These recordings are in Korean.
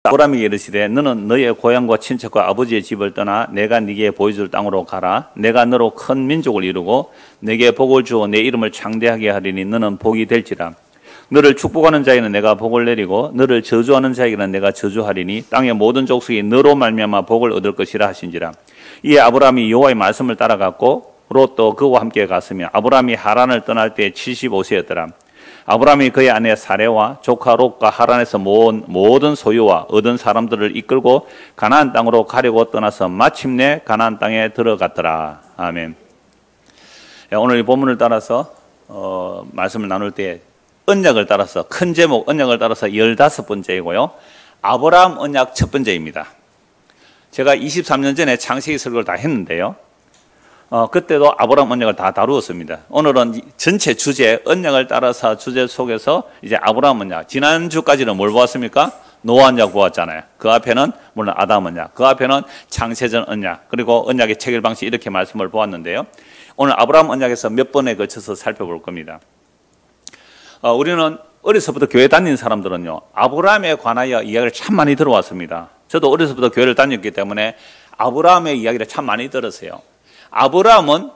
아브라함에게 이르시되 너는 너의 고향과 친척과 아버지의 집을 떠나 내가 네게 보여줄 땅으로 가라. 내가 너로 큰 민족을 이루고 내게 복을 주어 내 이름을 창대하게 하리니 너는 복이 될지라. 너를 축복하는 자에게는 내가 복을 내리고 너를 저주하는 자에게는 내가 저주하리니 땅의 모든 족속이 너로 말미암아 복을 얻을 것이라 하신지라. 이에 아브라함이 여호와의 말씀을 따라갔고 롯도 그와 함께 갔으며 아브라함이 하란을 떠날 때 75세였더라. 아브라함이 그의 아내 사레와 조카 롯과 하란에서 모은 모든 소유와 얻은 사람들을 이끌고 가나안 땅으로 가려고 떠나서 마침내 가나안 땅에 들어갔더라. 아멘. 오늘 이 본문을 따라서 말씀을 나눌 때 언약을 따라서 큰 제목 언약을 따라서 15번째이고요. 아브라함 언약 첫 번째입니다. 제가 23년 전에 창세기 설교를 다 했는데요. 그때도 아브라함 언약을 다 다루었습니다. 오늘은 전체 주제 언약을 따라서 주제 속에서 이제 아브라함 언약. 지난주까지는 뭘 보았습니까? 노아 언약 보았잖아요. 그 앞에는 물론 아담 언약, 그 앞에는 창세전 언약, 그리고 언약의 체결 방식 이렇게 말씀을 보았는데요. 오늘 아브라함 언약에서 몇 번에 걸쳐서 살펴볼 겁니다. 우리는 어려서부터 교회 다니는 사람들은요, 아브라함에 관하여 이야기를 참 많이 들어왔습니다. 저도 어려서부터 교회를 다녔기 때문에 아브라함의 이야기를 참 많이 들었어요. 아브라함은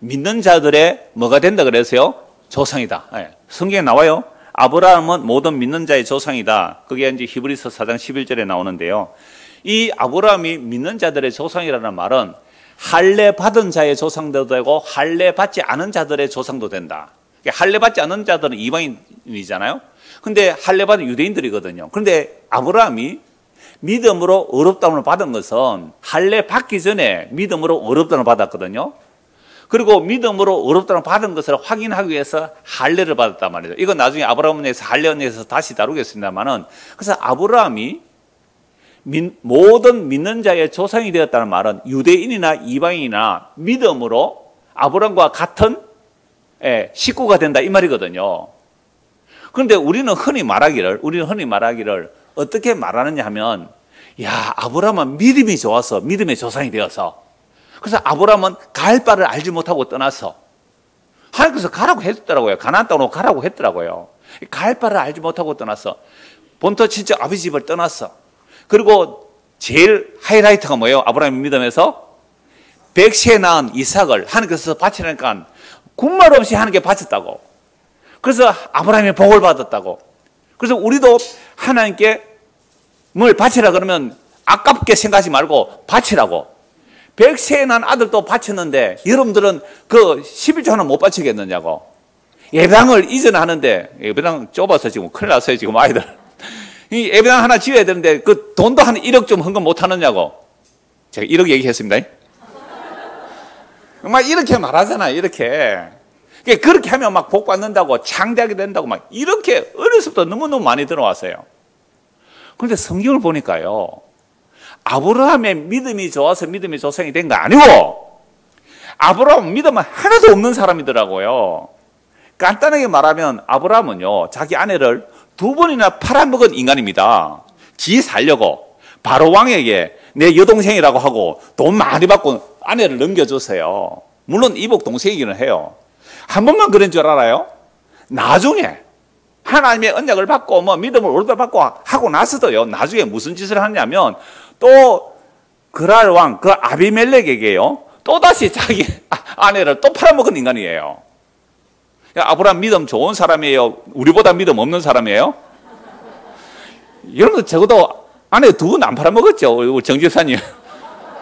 믿는 자들의 뭐가 된다 그랬어요? 조상이다. 네. 성경에 나와요. 아브라함은 모든 믿는 자의 조상이다. 그게 이제 히브리서 4장 11절에 나오는데요. 이 아브라함이 믿는 자들의 조상이라는 말은 할례 받은 자의 조상도 되고 할례 받지 않은 자들의 조상도 된다. 할례 받지 않은 자들은 이방인이잖아요. 근데 할례 받은 유대인들이거든요. 그런데 아브라함이 믿음으로 의롭다함을 받은 것은 할례 받기 전에 믿음으로 의롭다함을 받았거든요. 그리고 믿음으로 의롭다함을 받은 것을 확인하기 위해서 할례를 받았단 말이죠. 이건 나중에 아브라함에서 할례에서 다시 다루겠습니다만은, 그래서 아브라함이 모든 믿는 자의 조상이 되었다는 말은 유대인이나 이방인이나 믿음으로 아브라함과 같은 식구가 된다 이 말이거든요. 그런데 우리는 흔히 말하기를 어떻게 말하느냐 하면, 야, 아브라함은 믿음이 좋아서 믿음의 조상이 되어서, 그래서 아브라함은 갈 바를 알지 못하고 떠나서 하나님께서 가라고 했더라고요. 가나안 땅으로 가라고 했더라고요. 갈 바를 알지 못하고 떠나서 본토 친척 아버지 집을 떠났어. 그리고 제일 하이라이트가 뭐예요? 아브라함의 믿음에서 백세 낳은 이삭을 하나님께서 바치니까 군말 없이 하나님께 바쳤다고. 그래서 아브라함이 복을 받았다고. 그래서 우리도 하나님께 뭘 바치라 그러면 아깝게 생각하지 말고 바치라고. 백세 난 아들도 바쳤는데 여러분들은 그 11조 하나 못 바치겠느냐고. 예배당을 이전하는데, 예배당 좁아서 지금 큰일 났어요 지금 아이들. 이 예배당 하나 지어야 되는데 그 돈도 한 1억 좀 헌금 못 하느냐고. 제가 1억 얘기했습니다. 막 이렇게 말하잖아요. 이렇게. 그렇게 하면 막 복 받는다고, 창대하게 된다고 막 이렇게 어려서부터 너무너무 많이 들어왔어요. 그런데 성경을 보니까요, 아브라함의 믿음이 좋아서 믿음의 조상이 된 거 아니고 아브라함은 믿음은 하나도 없는 사람이더라고요. 간단하게 말하면 아브라함은요, 자기 아내를 2번이나 팔아먹은 인간입니다. 지 살려고 바로 왕에게 내 여동생이라고 하고 돈 많이 받고 아내를 넘겨줬어요. 물론 이복 동생이기는 해요. 한 번만 그런 줄 알아요? 나중에 하나님의 언약을 받고 뭐 믿음을 오르다 받고 하고 나서도요, 나중에 무슨 짓을 하냐면 또 그랄 왕, 그 아비멜렉에게요, 또다시 자기 아내를 또 팔아먹은 인간이에요. 아브라함 믿음 좋은 사람이에요? 우리보다 믿음 없는 사람이에요? 여러분들 적어도 아내 2분 안 팔아먹었죠? 정 집사님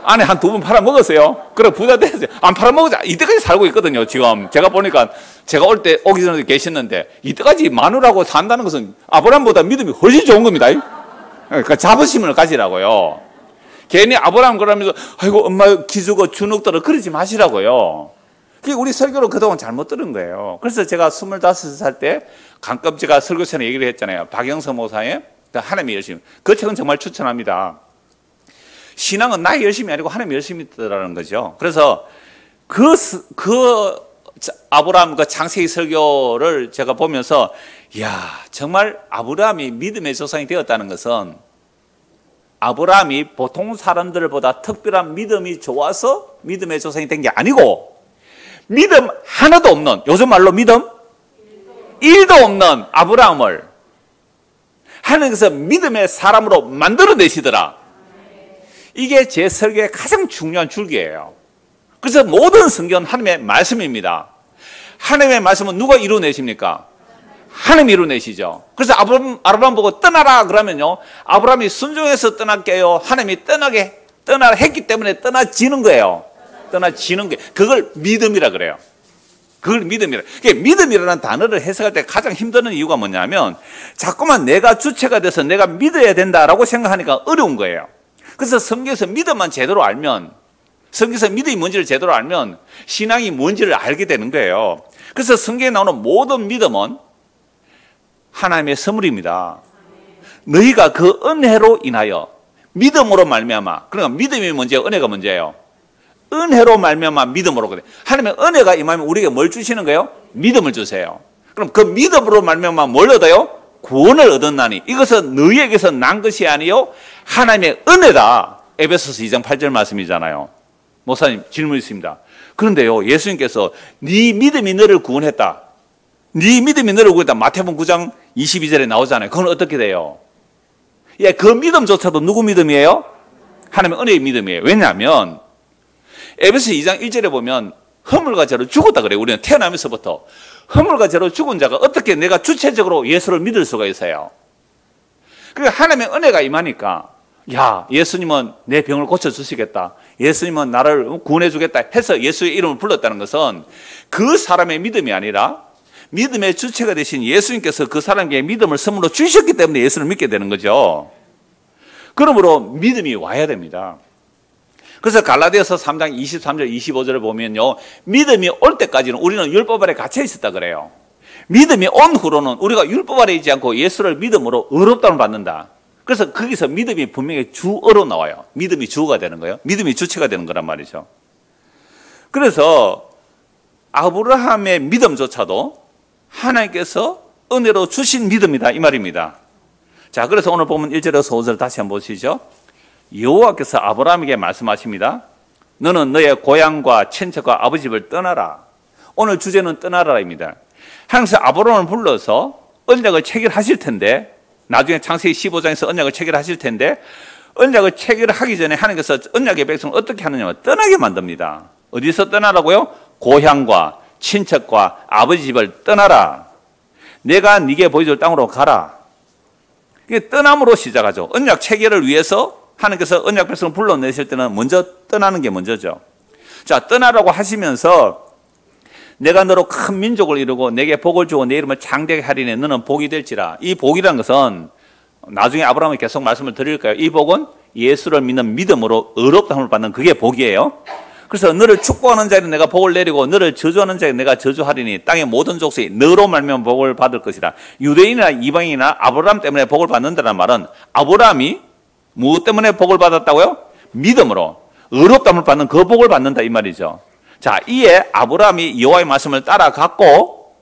아내 한 2분 팔아먹었어요? 그래 부자 됐어요. 안 팔아먹었죠? 이때까지 살고 있거든요. 지금 제가 보니까 제가 오기 전에 계셨는데 이때까지 마누라고 산다는 것은 아브라함보다 믿음이 훨씬 좋은 겁니다. 그러니까 자부심을 가지라고요. 괜히 아브라함 그러면서 아이고 엄마 기죽어 주눅들어 그러지 마시라고요. 그게 우리 설교를 그동안 잘못 들은 거예요. 그래서 제가 25살 때 가끔 제가 설교처럼 얘기를 했잖아요. 박영서 목사의 하나님의 열심. 그 책은 정말 추천합니다. 신앙은 나의 열심이 아니고 하나님의 열심이 있다는 거죠. 그래서 아브라함 그 창세기 설교를 제가 보면서, 이야, 정말 아브라함이 믿음의 조상이 되었다는 것은 아브라함이 보통 사람들보다 특별한 믿음이 좋아서 믿음의 조상이 된 게 아니고, 믿음 하나도 없는, 요즘 말로 믿음 1도 없는 아브라함을 하나님께서 믿음의 사람으로 만들어내시더라. 이게 제 설교의 가장 중요한 줄기예요. 그래서 모든 성경은 하나님의 말씀입니다. 하나님의 말씀은 누가 이루어내십니까? 하나님이 이루어내시죠. 그래서 아브라함 보고 떠나라 그러면요, 아브라함이 순종해서 떠날게요, 하나님이 떠나라 했기 때문에 떠나지는 거예요. 떠나지는 게, 그걸 믿음이라 그래요. 그걸 믿음이라. 믿음이라는 단어를 해석할 때 가장 힘드는 이유가 뭐냐면, 자꾸만 내가 주체가 돼서 내가 믿어야 된다라고 생각하니까 어려운 거예요. 그래서 성경에서 믿음만 제대로 알면, 성경에서 믿음이 뭔지를 제대로 알면 신앙이 뭔지를 알게 되는 거예요. 그래서 성경에 나오는 모든 믿음은 하나님의 선물입니다. 너희가 그 은혜로 인하여 믿음으로 말미암아. 그러니까 믿음이 문제예요, 은혜가 문제예요? 은혜로 말미암아 믿음으로. 그래. 하나님의 은혜가 임하면 우리에게 뭘 주시는 거예요? 믿음을 주세요. 그럼 그 믿음으로 말미암아 뭘 얻어요? 구원을 얻었나니 이것은 너희에게서 난 것이 아니요 하나님의 은혜다. 에베소서 2장 8절 말씀이잖아요. 목사님, 질문 있습니다. 그런데요, 예수님께서 네 믿음이 너를 구원했다, 네 믿음이 너를 구원했다, 마태복음 9장 22절에 나오잖아요. 그건 어떻게 돼요? 예, 그 믿음조차도 누구 믿음이에요? 하나님의 은혜의 믿음이에요. 왜냐하면 에베소 2장 1절에 보면 허물과 죄로 죽었다 그래요. 우리는 태어나면서부터 허물과 죄로 죽은 자가 어떻게 내가 주체적으로 예수를 믿을 수가 있어요? 그러니까 하나님의 은혜가 임하니까, 야, 예수님은 내 병을 고쳐주시겠다, 예수님은 나를 구원해주겠다 해서 예수의 이름을 불렀다는 것은 그 사람의 믿음이 아니라 믿음의 주체가 되신 예수님께서 그 사람에게 믿음을 선물로 주셨기 때문에 예수를 믿게 되는 거죠. 그러므로 믿음이 와야 됩니다. 그래서 갈라디아서 3장 23절 25절을 보면요, 믿음이 올 때까지는 우리는 율법 아래 갇혀 있었다 그래요. 믿음이 온 후로는 우리가 율법 아래 있지 않고 예수를 믿음으로 의롭다움을 받는다. 그래서 거기서 믿음이 분명히 주어로 나와요. 믿음이 주어가 되는 거예요. 믿음이 주체가 되는 거란 말이죠. 그래서 아브라함의 믿음조차도 하나님께서 은혜로 주신 믿음이다, 이 말입니다. 자, 그래서 오늘 보면 1절에서 5절 다시 한번 보시죠. 여호와께서 아브라함에게 말씀하십니다. 너는 너의 고향과 친척과 아버지 집을 떠나라. 오늘 주제는 떠나라입니다. 하나님께서 아브라함을 불러서 언약을 체결하실 텐데, 나중에 창세기 15장에서 언약을 체결하실 텐데, 언약을 체결하기 전에 하나님께서 언약의 백성을 어떻게 하느냐, 떠나게 만듭니다. 어디서 떠나라고요? 고향과 친척과 아버지 집을 떠나라. 내가 네게 보여줄 땅으로 가라. 이게 떠남으로 시작하죠. 언약 체결을 위해서 하나님께서 언약 백성을 불러내실 때는 먼저 떠나는 게 먼저죠. 자, 떠나라고 하시면서 내가 너로 큰 민족을 이루고 내게 복을 주고 내 이름을 창대하게 하리니 너는 복이 될지라. 이 복이라는 것은 나중에 아브라함이 계속 말씀을 드릴까요? 이 복은 예수를 믿는 믿음으로 의롭다함을 받는 그게 복이에요. 그래서 너를 축복하는 자에는 내가 복을 내리고 너를 저주하는 자에는 내가 저주하리니 땅의 모든 족속이 너로 말미암아 복을 받을 것이라. 유대인이나 이방인이나 아브라함 때문에 복을 받는다는 말은 아브라함이 무엇 때문에 복을 받았다고요? 믿음으로 의롭다함을 받는 그 복을 받는다, 이 말이죠. 자, 이에 아브라함이 여호와의 말씀을 따라갔고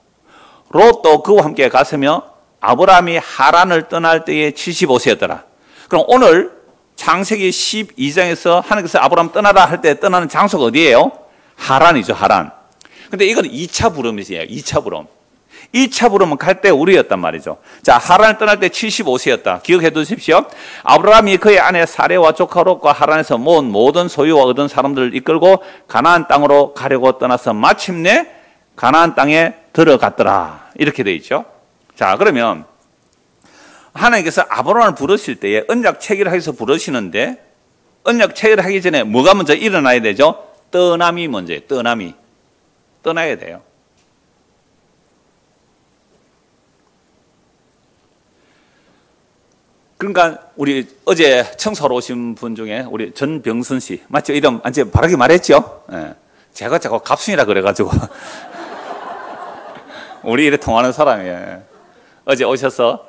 롯도 그와 함께 갔으며 아브라함이 하란을 떠날 때에 75세였더라. 그럼 오늘 창세기 12장에서 하나님께서 아브라함 떠나라 할 때 떠나는 장소가 어디예요? 하란이죠, 하란. 근데 이건 2차 부름이에요, 2차 부름. 2차 부름은 갈 때 우리였단 말이죠. 자, 하란을 떠날 때 75세였다. 기억해 두십시오. 아브라함이 그의 아내 사레와 조카 롯과 하란에서 모은 모든 소유와 얻은 사람들을 이끌고 가나안 땅으로 가려고 떠나서 마침내 가나안 땅에 들어갔더라. 이렇게 돼 있죠. 자, 그러면 하나님께서 아브라함을 부르실 때에 언약 체결하기 위해서 부르시는데 언약 체결하기 전에 뭐가 먼저 일어나야 되죠? 떠남이 먼저예요. 떠남이. 떠나야 돼요. 그러니까 우리 어제 청소하러 오신 분 중에 우리 전병선 씨 맞죠? 이름 완전 바르게 말했죠? 예. 제가 자꾸 갑순이라 그래가지고 우리 이래 통하는 사람이에요. 어제 오셔서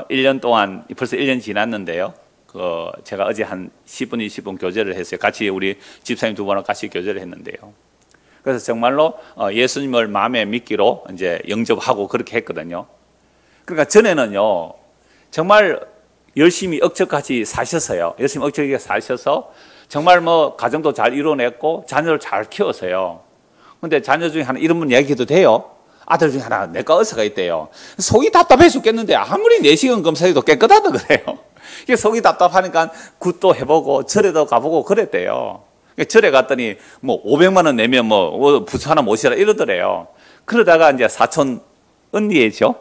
1년 동안 벌써 1년 지났는데요. 제가 어제 한 10분 20분 교제를 했어요. 같이 우리 집사님 두 분하고 같이 교제를 했는데요. 그래서 정말로 예수님을 마음에 믿기로 이제 영접하고 그렇게 했거든요. 그러니까 전에는요 정말 열심히 억척같이 사셨어요. 열심히 억척하게 사셔서 정말 뭐 가정도 잘 이뤄냈고 자녀를 잘 키웠어요. 근데 자녀 중에 하나 이런 분 이야기해도 돼요? 아들 중에 하나 내과 의사가 있대요. 속이 답답해 죽겠는데 아무리 내시경 검사해도 깨끗하다 그래요. 속이 답답하니까 굿도 해보고 절에도 가보고 그랬대요. 절에 갔더니 뭐 500만 원 내면 뭐 부처 하나 모시라 이러더래요. 그러다가 이제 사촌 언니죠.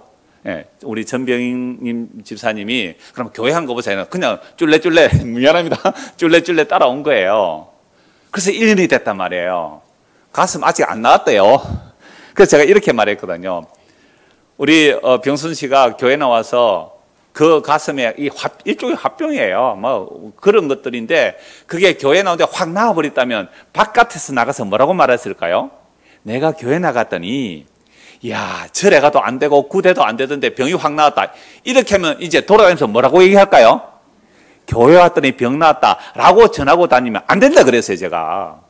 예, 우리 전병님 집사님이 그럼 교회 한 거 보세요. 그냥 쫄래쫄래 미안합니다. 쫄래쫄래 따라온 거예요. 그래서 1년이 됐단 말이에요. 가슴 아직 안 나왔대요. 그래서 제가 이렇게 말했거든요. 우리 병순 씨가 교회 나와서 그 가슴에 일종의 화병이에요. 뭐 그런 것들인데 그게 교회 나오는데 확 나와버렸다면 바깥에서 나가서 뭐라고 말했을까요? 내가 교회 나갔더니 야 절에 가도 안 되고 구대도 안 되던데 병이 확 나왔다. 이렇게 하면 이제 돌아다니면서 뭐라고 얘기할까요? 교회 왔더니 병 나왔다 라고 전하고 다니면 안 된다 그랬어요 제가.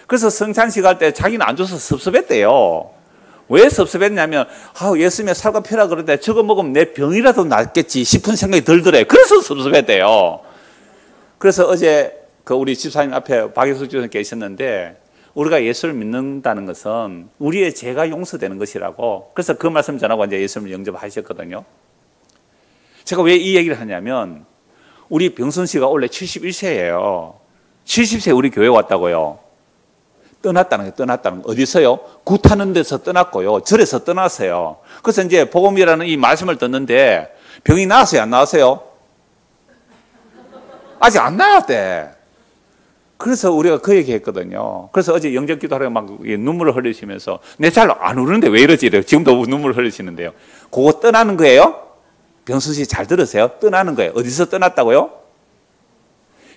그래서 성찬식 할 때 자기는 안 줘서 섭섭했대요. 왜 섭섭했냐면 예수님의 살과 피라 그러는데 저거 먹으면 내 병이라도 낫겠지 싶은 생각이 들더래요. 그래서 섭섭했대요. 그래서 어제 그 우리 집사님 앞에 박예숙 집사님 계셨는데 우리가 예수를 믿는다는 것은 우리의 죄가 용서되는 것이라고, 그래서 그 말씀 전하고 이제 예수님을 영접하셨거든요. 제가 왜 이 얘기를 하냐면 우리 병순 씨가 원래 71세예요. 70세 우리 교회 왔다고요. 떠났다는 게 떠났다는 거. 어디서요? 굿하는 데서 떠났고요. 절에서 떠났어요. 그래서 이제 복음이라는 이 말씀을 듣는데 병이 나았어요? 안 나왔어요? 아직 안 나왔대. 그래서 우리가 그 얘기 했거든요. 그래서 어제 영접 기도하려고 막 눈물을 흘리시면서 내 잘 안 우는데 왜 이러지? 이래요. 지금도 눈물을 흘리시는데요. 그거 떠나는 거예요? 병순 씨 잘 들으세요? 떠나는 거예요. 어디서 떠났다고요?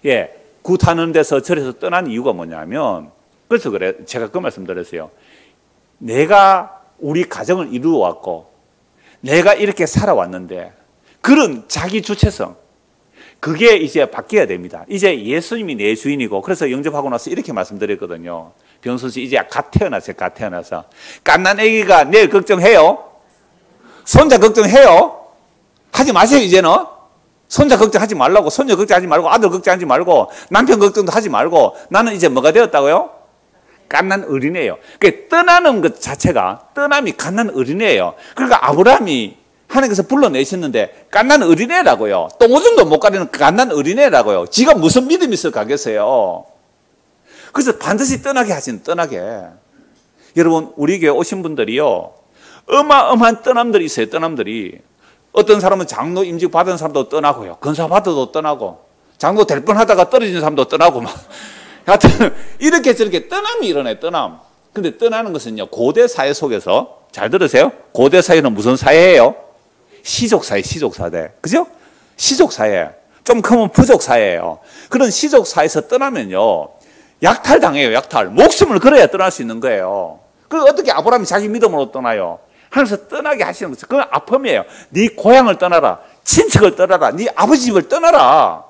예, 굿하는 데서 절에서 떠난 이유가 뭐냐면 그래서 그래 제가 그 말씀 드렸어요. 내가 우리 가정을 이루어 왔고 내가 이렇게 살아왔는데 그런 자기 주체성 그게 이제 바뀌어야 됩니다. 이제 예수님이 내 주인이고 그래서 영접하고 나서 이렇게 말씀드렸거든요. 병순 씨 이제 갓 태어났어요. 갓 태어나서 갓난 아기가 내일 걱정해요? 손자 걱정해요? 하지 마세요 이제는. 손자 걱정하지 말라고. 손녀 걱정하지 말고 아들 걱정하지 말고 남편 걱정도 하지 말고 나는 이제 뭐가 되었다고요? 갓난 어린애예요. 그러니까 떠나는 것 자체가 떠남이 갓난 어린애예요. 그러니까 아브라함이 하나님께서 불러내셨는데 갓난 어린애라고요. 똥오줌도 못 가리는 갓난 어린애라고요. 지가 무슨 믿음이 있어 가겠어요. 그래서 반드시 떠나게 하시는 떠나게. 여러분 우리 교회 오신 분들이요 어마어마한 떠남들이 있어요. 떠남들이. 어떤 사람은 장로 임직 받은 사람도 떠나고요. 건사 받아도 떠나고 장로 될 뻔하다가 떨어진 사람도 떠나고 막 하여튼 이렇게 저렇게 떠남이 일어나요. 떠남. 근데 떠나는 것은요 고대 사회 속에서 잘 들으세요. 고대 사회는 무슨 사회예요? 시족사회, 시족사회. 그죠? 시족사회. 좀 크면 부족사회예요. 그런 시족사회에서 떠나면요 약탈당해요. 약탈. 목숨을 걸어야 떠날 수 있는 거예요. 그 어떻게 아브라함이 자기 믿음으로 떠나요? 하면서 떠나게 하시는 거죠. 그건 아픔이에요. 네 고향을 떠나라. 친척을 떠나라. 네 아버지 집을 떠나라.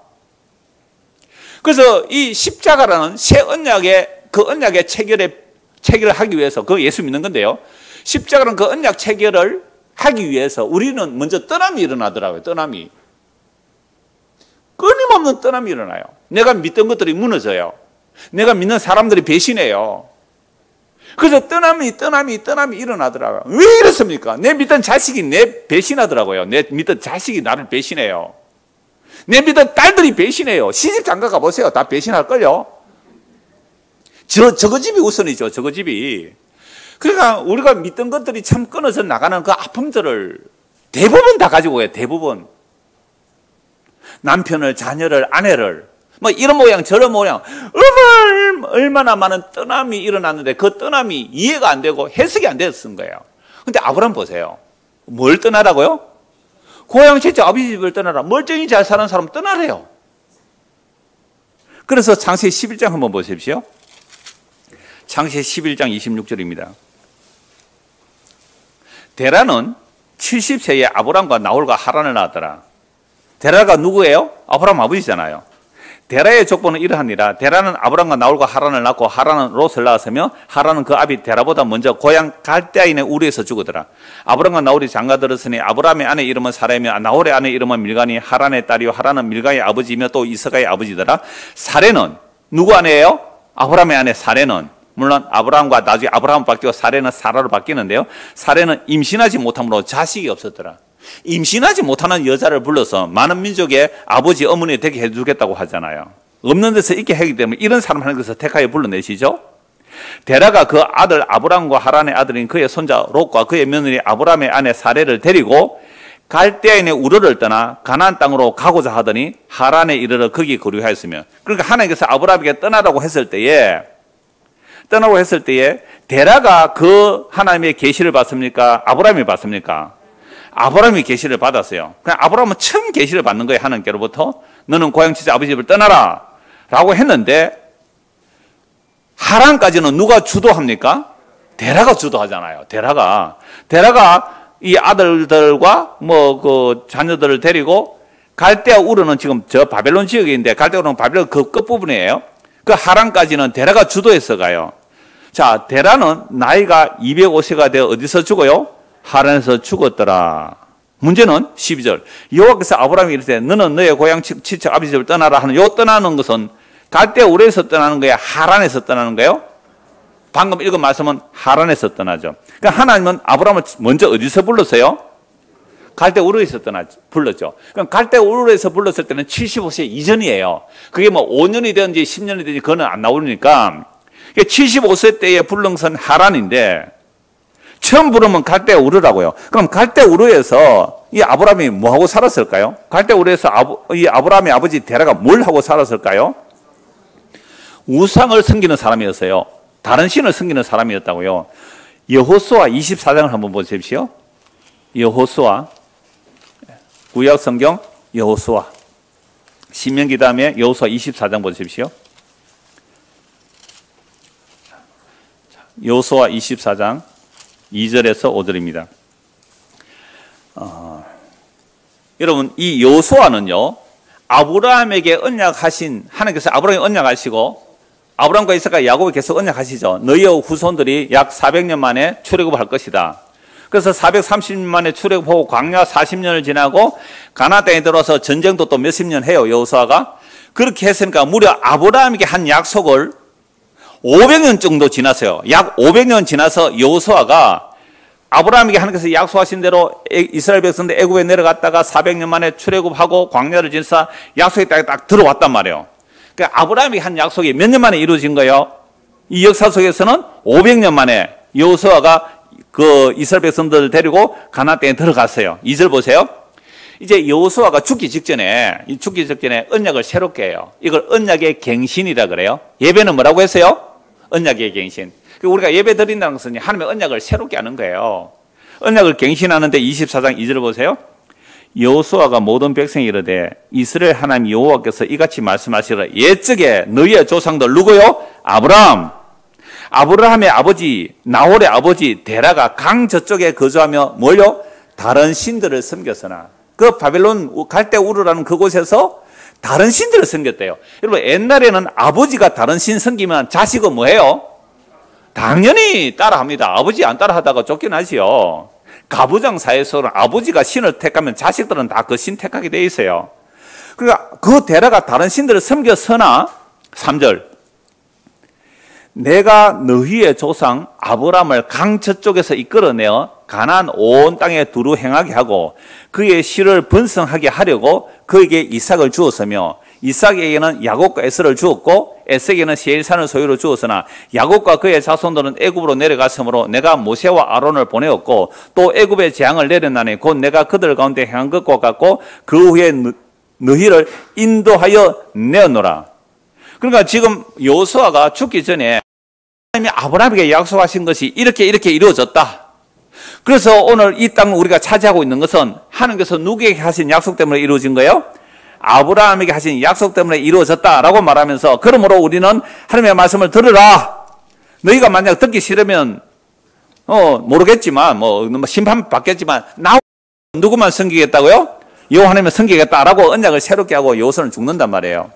그래서 이 십자가라는 새 언약의 그 언약의 체결을 하기 위해서 그 예수 믿는 건데요. 십자가는 그 언약 체결을 하기 위해서 우리는 먼저 떠남이 일어나더라고요. 떠남이. 끊임없는 떠남이 일어나요. 내가 믿던 것들이 무너져요. 내가 믿는 사람들이 배신해요. 그래서 떠남이 일어나더라고요. 왜 이렇습니까? 내 믿던 자식이 내 배신하더라고요. 내 믿던 자식이 나를 배신해요. 내 믿던 딸들이 배신해요. 시집 장가 가보세요. 다 배신할걸요. 저거 집이 우선이죠. 저거 집이. 그러니까 우리가 믿던 것들이 참 끊어져 나가는 그 아픔들을 대부분 다 가지고 가요. 대부분. 남편을, 자녀를, 아내를 뭐 이런 모양 저런 모양 얼마나 많은 떠남이 일어났는데 그 떠남이 이해가 안 되고 해석이 안 됐던 거예요. 근데 아브라함 보세요. 뭘 떠나라고요? 고향 친척 아버지 집을 떠나라. 멀쩡히 잘 사는 사람 떠나래요. 그래서 창세기 11장 한번 보십시오. 창세기 11장 26절입니다. 데라는 70세에 아브람과 나홀과 하란을 낳았더라. 데라가 누구예요? 아브람 아버지잖아요. 데라의 족보는 이러하니라. 데라는 아브람과 나홀과 하란을 낳고 하란은 롯을 낳았으며 하란은 그 아비 데라보다 먼저 고향 갈대아인의 우리에서 죽으더라. 아브람과 나홀이 장가들었으니 아브람의 아내 이름은 사라이며 나홀의 아내 이름은 밀가니 하란의 딸이요 하란은 밀가의 아버지이며 또 이스가의 아버지더라. 사레는 누구 아내예요? 아브람의 아내 사레는 물론 아브라함과 나중에 아브라함 바뀌고 사레는 사라로 바뀌는데요. 사레는 임신하지 못함으로 자식이 없었더라. 임신하지 못하는 여자를 불러서 많은 민족의 아버지, 어머니 되게 해주겠다고 하잖아요. 없는 데서 있게 하기 때문에 이런 사람 하나님께서 택하여 불러내시죠. 데라가 그 아들 아브람과 하란의 아들인 그의 손자 롯과 그의 며느리 아브람의 아내 사레를 데리고 갈대아인의 우르를 떠나 가나안 땅으로 가고자 하더니 하란에 이르러 거기 거류하였으며, 그러니까 하나님께서 아브람에게 떠나라고 했을 때에 데라가 그 하나님의 계시를 받습니까? 아브람이 받습니까? 아브람이 계시를 받았어요. 그냥 아브람은 처음 계시를 받는 거예요. 하나님께로부터 너는 고향 친척 아버지 집을 떠나라 라고 했는데, 하란까지는 누가 주도합니까? 데라가 주도하잖아요. 데라가 이 아들들과 그 자녀들을 데리고 갈대아 우르는 지금 저 바벨론 지역인데, 갈대아 우르는 바벨론 그 끝부분이에요. 그 하란까지는 데라가 주도해서 가요. 자, 데라는 나이가 205세가 되어 어디서 죽어요? 하란에서 죽었더라. 문제는 12절. 여호와께서 아브라함이 이르되 너는 너의 고향 친척 아버지 집을 떠나라 하는 요 떠나는 것은 갈대아 우르에서 떠나는 거야? 하란에서 떠나는 거예요? 방금 읽은 말씀은 하란에서 떠나죠. 그러니까 하나님은 아브라함을 먼저 어디서 불렀어요? 갈대아 우르에서 불렀죠. 그럼 갈대아 우르에서 불렀을 때는 75세 이전이에요. 그게 뭐 5년이 되든지 10년이 되든지 그거는 안 나오니까 75세 때에 부른 것은 하란인데 처음 부르면 갈대아 우르라고요. 그럼 갈대아 우르에서 이 아브라함이 뭐 하고 살았을까요? 갈대아 우르에서 이 아브라함의 아버지 데라가 뭘 하고 살았을까요? 우상을 섬기는 사람이었어요. 다른 신을 섬기는 사람이었다고요. 여호수아 24장을 한번 보십시오. 여호수아, 구약 성경 여호수아, 신명기 다음에 여호수아 24장 보십시오. 여호수아 24장 2절에서 5절입니다. 여러분, 이 여호수아는요, 아브라함에게 언약하신, 하나님께서 아브라함에 언약하시고 아브라함과 이삭과 야곱에 계속 언약하시죠. 너희의 후손들이 약 400년 만에 출애굽을 할 것이다. 그래서 430년 만에 출애굽하고 광야 40년을 지나고 가나안 땅에 들어와서 전쟁도 또 몇십 년 해요, 여호수아가. 그렇게 했으니까 무려 아브라함에게 한 약속을 500년 정도 지났어요. 약 500년 지나서 여호수아가 아브라함에게 하나님께서 약속하신 대로 이스라엘 백성들 애굽에 내려갔다가 400년 만에 출애굽하고 광야를 지나서 약속의 땅에 딱 들어왔단 말이에요. 그러니까 아브라함이 한 약속이 몇 년 만에 이루어진 거예요? 이 역사 속에서는 500년 만에 여호수아가 그 이스라엘 백성들을 데리고 가나안 땅에 들어갔어요. 2절 보세요. 이제 여호수아가 죽기 직전에 언약을 새롭게 해요. 이걸 언약의 갱신이라 그래요. 예배는 뭐라고 했어요? 언약의 갱신. 우리가 예배 드린다는 것은 하나님의 언약을 새롭게 하는 거예요. 언약을 갱신하는데 24장 2절 보세요. 여호수아가 모든 백성이 이르되 이스라엘 하나님 여호와께서 이같이 말씀하시라. 옛적에 너희의 조상들 누구요? 아브라함의 아버지 나홀의 아버지 데라가 강 저쪽에 거주하며 뭘요? 다른 신들을 섬겼으나, 그 바벨론 갈대아 우르라는 그곳에서 다른 신들을 섬겼대요. 여러분, 옛날에는 아버지가 다른 신 섬기면 자식은 뭐해요? 당연히 따라합니다. 아버지 안 따라하다가 쫓겨나지요. 가부장 사회에서는 아버지가 신을 택하면 자식들은 다 그 신 택하게 돼 있어요. 그러니까 그 데라가 다른 신들을 섬겼으나 3절 내가 너희의 조상 아브라함을 강 저쪽에서 이끌어내어 가나안 온 땅에 두루 행하게 하고 그의 씨를 번성하게 하려고 그에게 이삭을 주었으며 이삭에게는 야곱과 에서를 주었고 에서에게는 세일산을 소유로 주었으나 야곱과 그의 자손들은 애굽으로 내려갔으므로 내가 모세와 아론을 보내었고 또 애굽의 재앙을 내렸나니 곧 내가 그들 가운데 행한 것과 같고 그 후에 너희를 인도하여 내었노라. 그러니까 지금 여호수아가 죽기 전에 하나님이 아브라함에게 약속하신 것이 이렇게 이루어졌다. 그래서 오늘 이 땅을 우리가 차지하고 있는 것은 하나님께서 누구에게 하신 약속 때문에 이루어진 거예요? 아브라함에게 하신 약속 때문에 이루어졌다라고 말하면서, 그러므로 우리는 하나님의 말씀을 들으라. 너희가 만약 듣기 싫으면 모르겠지만 뭐 심판 받겠지만 나 누구만 섬기겠다고요? 여호와 하나님을 섬기겠다라고 언약을 새롭게 하고 여호수아는 죽는단 말이에요.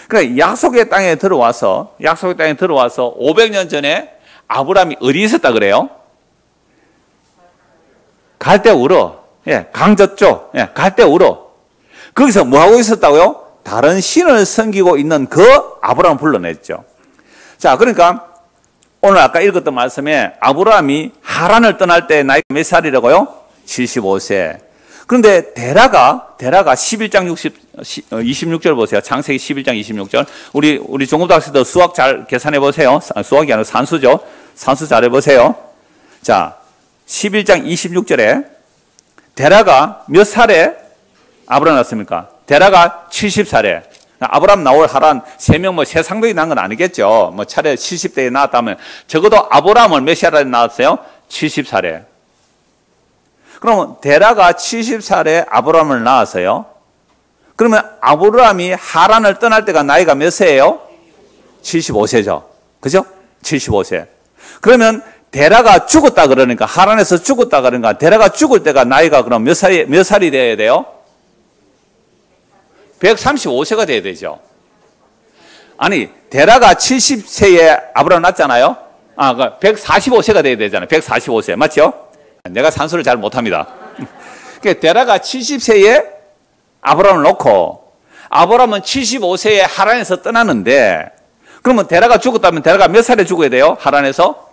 그러니까 약속의 땅에 들어와서 500년 전에 아브라함이 어디 있었다 그래요? 갈대아 우르, 강 저쪽, 갈대아 우르. 거기서 뭐 하고 있었다고요? 다른 신을 섬기고 있는 그 아브라함을 불러냈죠. 자, 그러니까 오늘 아까 읽었던 말씀에 아브라함이 하란을 떠날 때 나이가 몇 살이라고요? 75세. 그런데 데라가 11장 26절 보세요. 창세기 11장 26절. 우리 중고등학교 학생들 수학 잘 계산해 보세요. 수학이 아니라 산수죠. 산수 잘 해보세요. 자, 11장 26절에 데라가 몇 살에 아브라함 낳았습니까? 데라가 70살에. 아브라함 나올 하란 3명 뭐 세상들이 난 건 아니겠죠. 뭐 차례 70대에 낳았다면 적어도 아브라함을 몇 살에 낳았어요? 70살에. 그러면 데라가 70살에 아브라함을 낳았어요. 그러면 아브라함이 하란을 떠날 때가 나이가 몇 세예요? 75세죠. 그죠? 75세. 그러면 데라가 죽었다 그러니까 하란에서 죽었다 그러니까 데라가 죽을 때가 나이가 그럼 몇 살이 돼야 돼요? 135세가 돼야 되죠. 아니 데라가 70세에 아브라함 낳았잖아요. 145세가 돼야 되잖아요. 145세 맞죠? 내가 산수를 잘 못합니다. 그러니까 데라가 70세에 아브라함을 놓고 아브라함은 75세에 하란에서 떠나는데 그러면 데라가 죽었다면 데라가 몇 살에 죽어야 돼요? 하란에서?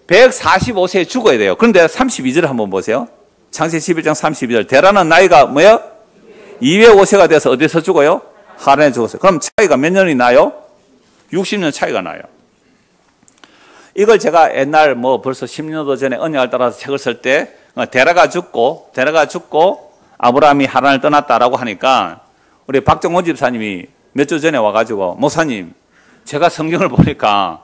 145세에 죽어야 돼요. 그런데 32절 한번 보세요. 창세기 11장 32절. 데라는 나이가 뭐예요? 205세가 돼서 어디서 죽어요? 하란에 죽었어요. 그럼 차이가 몇 년이 나요? 60년 차이가 나요. 이걸 제가 옛날 뭐 벌써 10년도 전에 언약을 따라서 책을 쓸 때 데라가 죽고 아브라함이 하란을 떠났다라고 하니까 우리 박정호 집사님이 몇 주 전에 와가지고 목사님 제가 성경을 보니까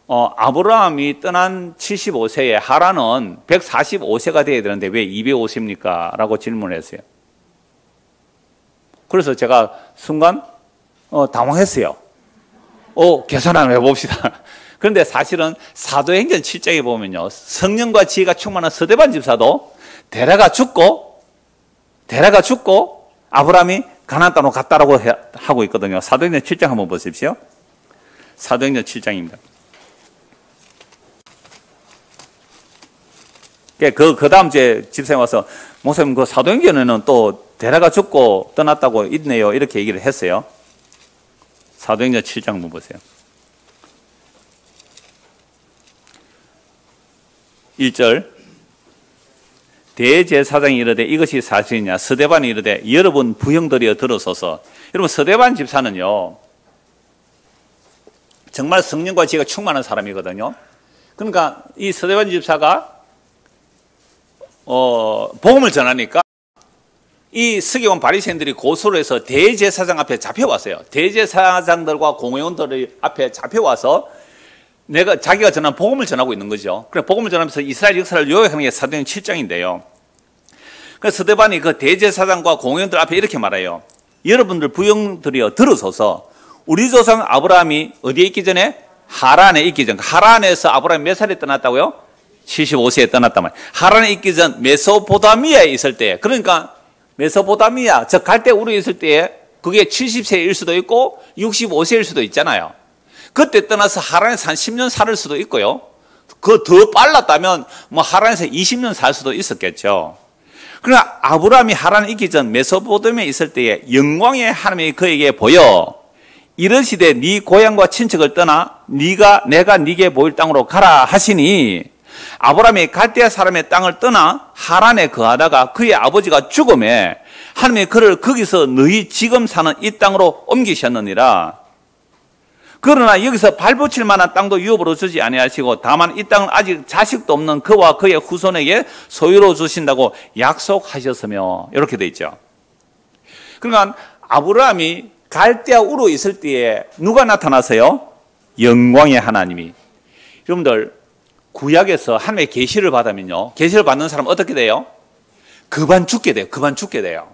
아브라함이 떠난 75세에 하란은 145세가 돼야 되는데 왜 205세입니까? 라고 질문을 했어요. 그래서 제가 순간 당황했어요. 계산 한번 해봅시다. 그런데 사실은 사도행전 7장에 보면요. 성령과 지혜가 충만한 서대반 집사도 데라가 죽고 아브라함이 가나안 땅으로 갔다라고 하고 있거든요. 사도행전 7장 한번 보십시오. 사도행전 7장입니다. 그 다음 주에 집사님 와서 목사님 그 사도행전에는 또 데라가 죽고 떠났다고 있네요. 이렇게 얘기를 했어요. 사도행전 7장 한번 보세요. 1절 대제사장이 이르되 이것이 사실이냐 스데반이 이르되 여러분 부형들이여 들어서서. 여러분 스데반 집사는요 정말 성령과 지혜가 충만한 사람이거든요. 그러니까 이 스데반 집사가 복음을 전하니까 이 서기관 바리새인들이 고소를 해서 대제사장 앞에 잡혀왔어요. 대제사장들과 공회원들 앞에 잡혀와서 자기가 전한 복음을 전하고 있는 거죠. 그래 복음을 전하면서 이스라엘 역사를 요약하는 게 사도행전 7장인데요. 그래서 스데반이 그 대제사장과 공회원들 앞에 이렇게 말해요. 여러분들 부형들이여 들어서서 우리 조상 아브라함이 어디에 있기 전에? 하란에 있기 전. 하란에서 아브라함이 몇 살에 떠났다고요? 75세에 떠났단 말이에요. 하란에 있기 전 메소포타미아에 있을 때, 그러니까 메소포타미아, 저 갈대우르에 있을 때에 그게 70세일 수도 있고 65세일 수도 있잖아요. 그때 떠나서 하란에서 한 10년 살 수도 있고요. 그 더 빨랐다면 뭐 하란에서 20년 살 수도 있었겠죠. 그러나 아브라함이 하란에 있기 전 메소포타미아에 있을 때에 영광의 하나님이 그에게 보여 이르시되 네 고향과 친척을 떠나 내가 네게 보일 땅으로 가라 하시니 아브라함이 갈대아 사람의 땅을 떠나 하란에 거하다가 그의 아버지가 죽음에 하나님이 그를 거기서 너희 지금 사는 이 땅으로 옮기셨느니라. 그러나 여기서 발붙일 만한 땅도 유업으로 주지 아니하시고 다만 이 땅은 아직 자식도 없는 그와 그의 후손에게 소유로 주신다고 약속하셨으며 이렇게 돼 있죠. 그러니까 아브라함이 갈대아 우르에 있을 때에 누가 나타나서요? 영광의 하나님이. 여러분들 구약에서 하나님의 계시를 받으면요. 계시를 받는 사람은 어떻게 돼요? 그만 죽게 돼요.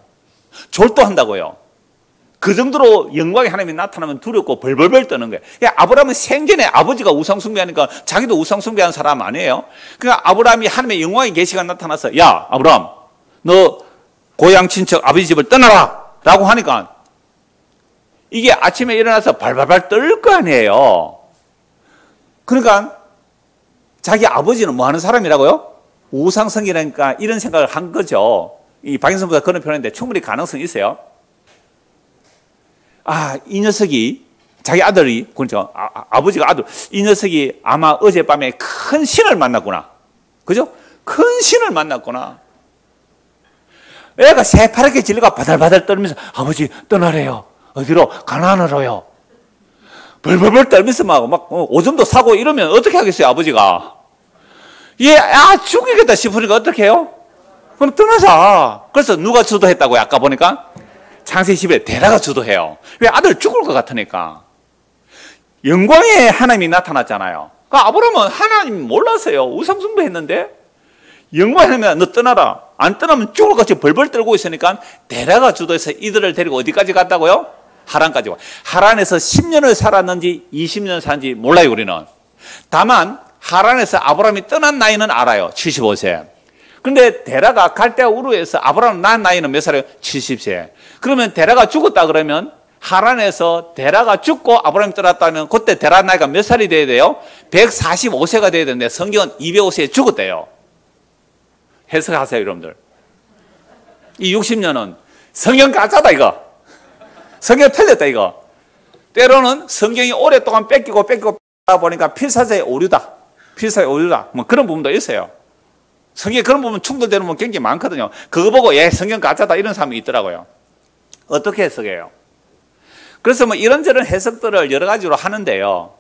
졸도한다고요. 그 정도로 영광의 하나님이 나타나면 두렵고 벌벌벌 떠는 거예요. 그러니까 아브라함은 생전에 아버지가 우상숭배하니까 자기도 우상숭배한 사람 아니에요. 그러니까 아브라함이 하나님의 영광의 계시가 나타나서 야 아브라함 너 고향 친척 아버지 집을 떠나라 라고 하니까 이게 아침에 일어나서 발발발 떨 거 아니에요. 그러니까 자기 아버지는 뭐 하는 사람이라고요? 우상성이라니까 이런 생각을 한 거죠. 이 박인선보다 그런 표현인데 충분히 가능성이 있어요. 이 녀석이 자기 아들이, 그러니까 아버지가 아들, 이 녀석이 아마 어젯밤에 큰 신을 만났구나. 그죠? 큰 신을 만났구나. 애가 새파랗게 질려가 바들바들 떨면서 아버지 떠나래요. 어디로? 가나안으로요. 벌벌벌 떨면서 막 오줌도 사고 이러면 어떻게 하겠어요, 아버지가? 얘, 죽이겠다 싶으니까 어떻게 해요? 그럼 떠나자. 그래서 누가 주도했다고요? 아까 보니까 창세기 10에 데라가 주도해요. 왜? 아들 죽을 것 같으니까. 영광의 하나님이 나타났잖아요. 그러니까 아브라함은 하나님 몰랐어요. 우상숭배했는데 영광의 하나님이 너 떠나라. 안 떠나면 죽을 것 같이 벌벌 떨고 있으니까 데라가 주도해서 이들을 데리고 어디까지 갔다고요? 하란까지 와. 하란에서 10년을 살았는지 20년 산지 몰라요, 우리는. 다만 하란에서 아브라함이 떠난 나이는 알아요. 75세. 그런데 데라가 갈대아 우르에서 아브라함 난 나이는 몇 살이에요? 70세. 그러면 데라가 죽었다 그러면 하란에서 데라가 죽고 아브라함이 떠났다면 그때 데라 나이가 몇 살이 돼야 돼요? 145세가 돼야 되는데 성경은 205세에 죽었대요. 해석하세요, 여러분들. 이 60년은 성경 가짜다, 이거. 성경 틀렸다, 이거. 때로는 성경이 오랫동안 뺏기고 보니까 필사자의 오류다. 필사의 오류다. 뭐 그런 부분도 있어요. 성경에 그런 부분 충돌되는 부분 굉장히 많거든요. 그거 보고 성경 가짜다 이런 사람이 있더라고요. 어떻게 해석해요? 그래서 뭐 이런저런 해석들을 여러 가지로 하는데요.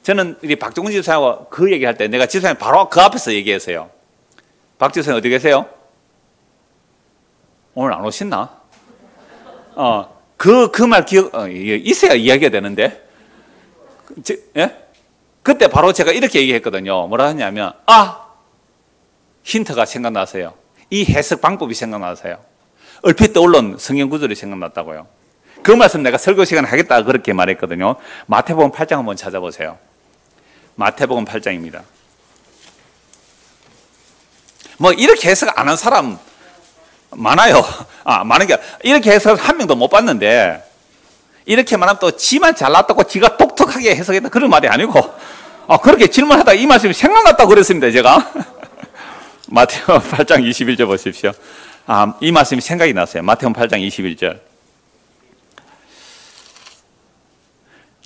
저는 이 박종훈 집사님하고 그 얘기할 때 내가 집사님 바로 그 앞에서 얘기했어요. 박 집사님 어디 계세요? 오늘 안 오셨나? 그 말 있어야 이야기가 되는데. 예? 그때 바로 제가 이렇게 얘기했거든요. 뭐라 하냐면, 힌트가 생각나서요. 이 해석 방법이 생각나서요. 얼핏 떠올른 성경 구절이 생각났다고요. 그 말씀 내가 설교 시간 하겠다 그렇게 말했거든요. 마태복음 8장 한번 찾아보세요. 마태복음 8장입니다. 뭐 이렇게 해석 안 한 사람 많아요. 많은 게 이렇게 해석 한 명도 못 봤는데 이렇게 말하면 또 지만 잘났다고 지가 독특하게 해석했다 그런 말이 아니고 그렇게 질문하다가 이 말씀이 생각났다고 그랬습니다. 제가 마태복음 8장 21절 보십시오. 이 말씀이 생각이 났어요. 마태복음 8장 21절.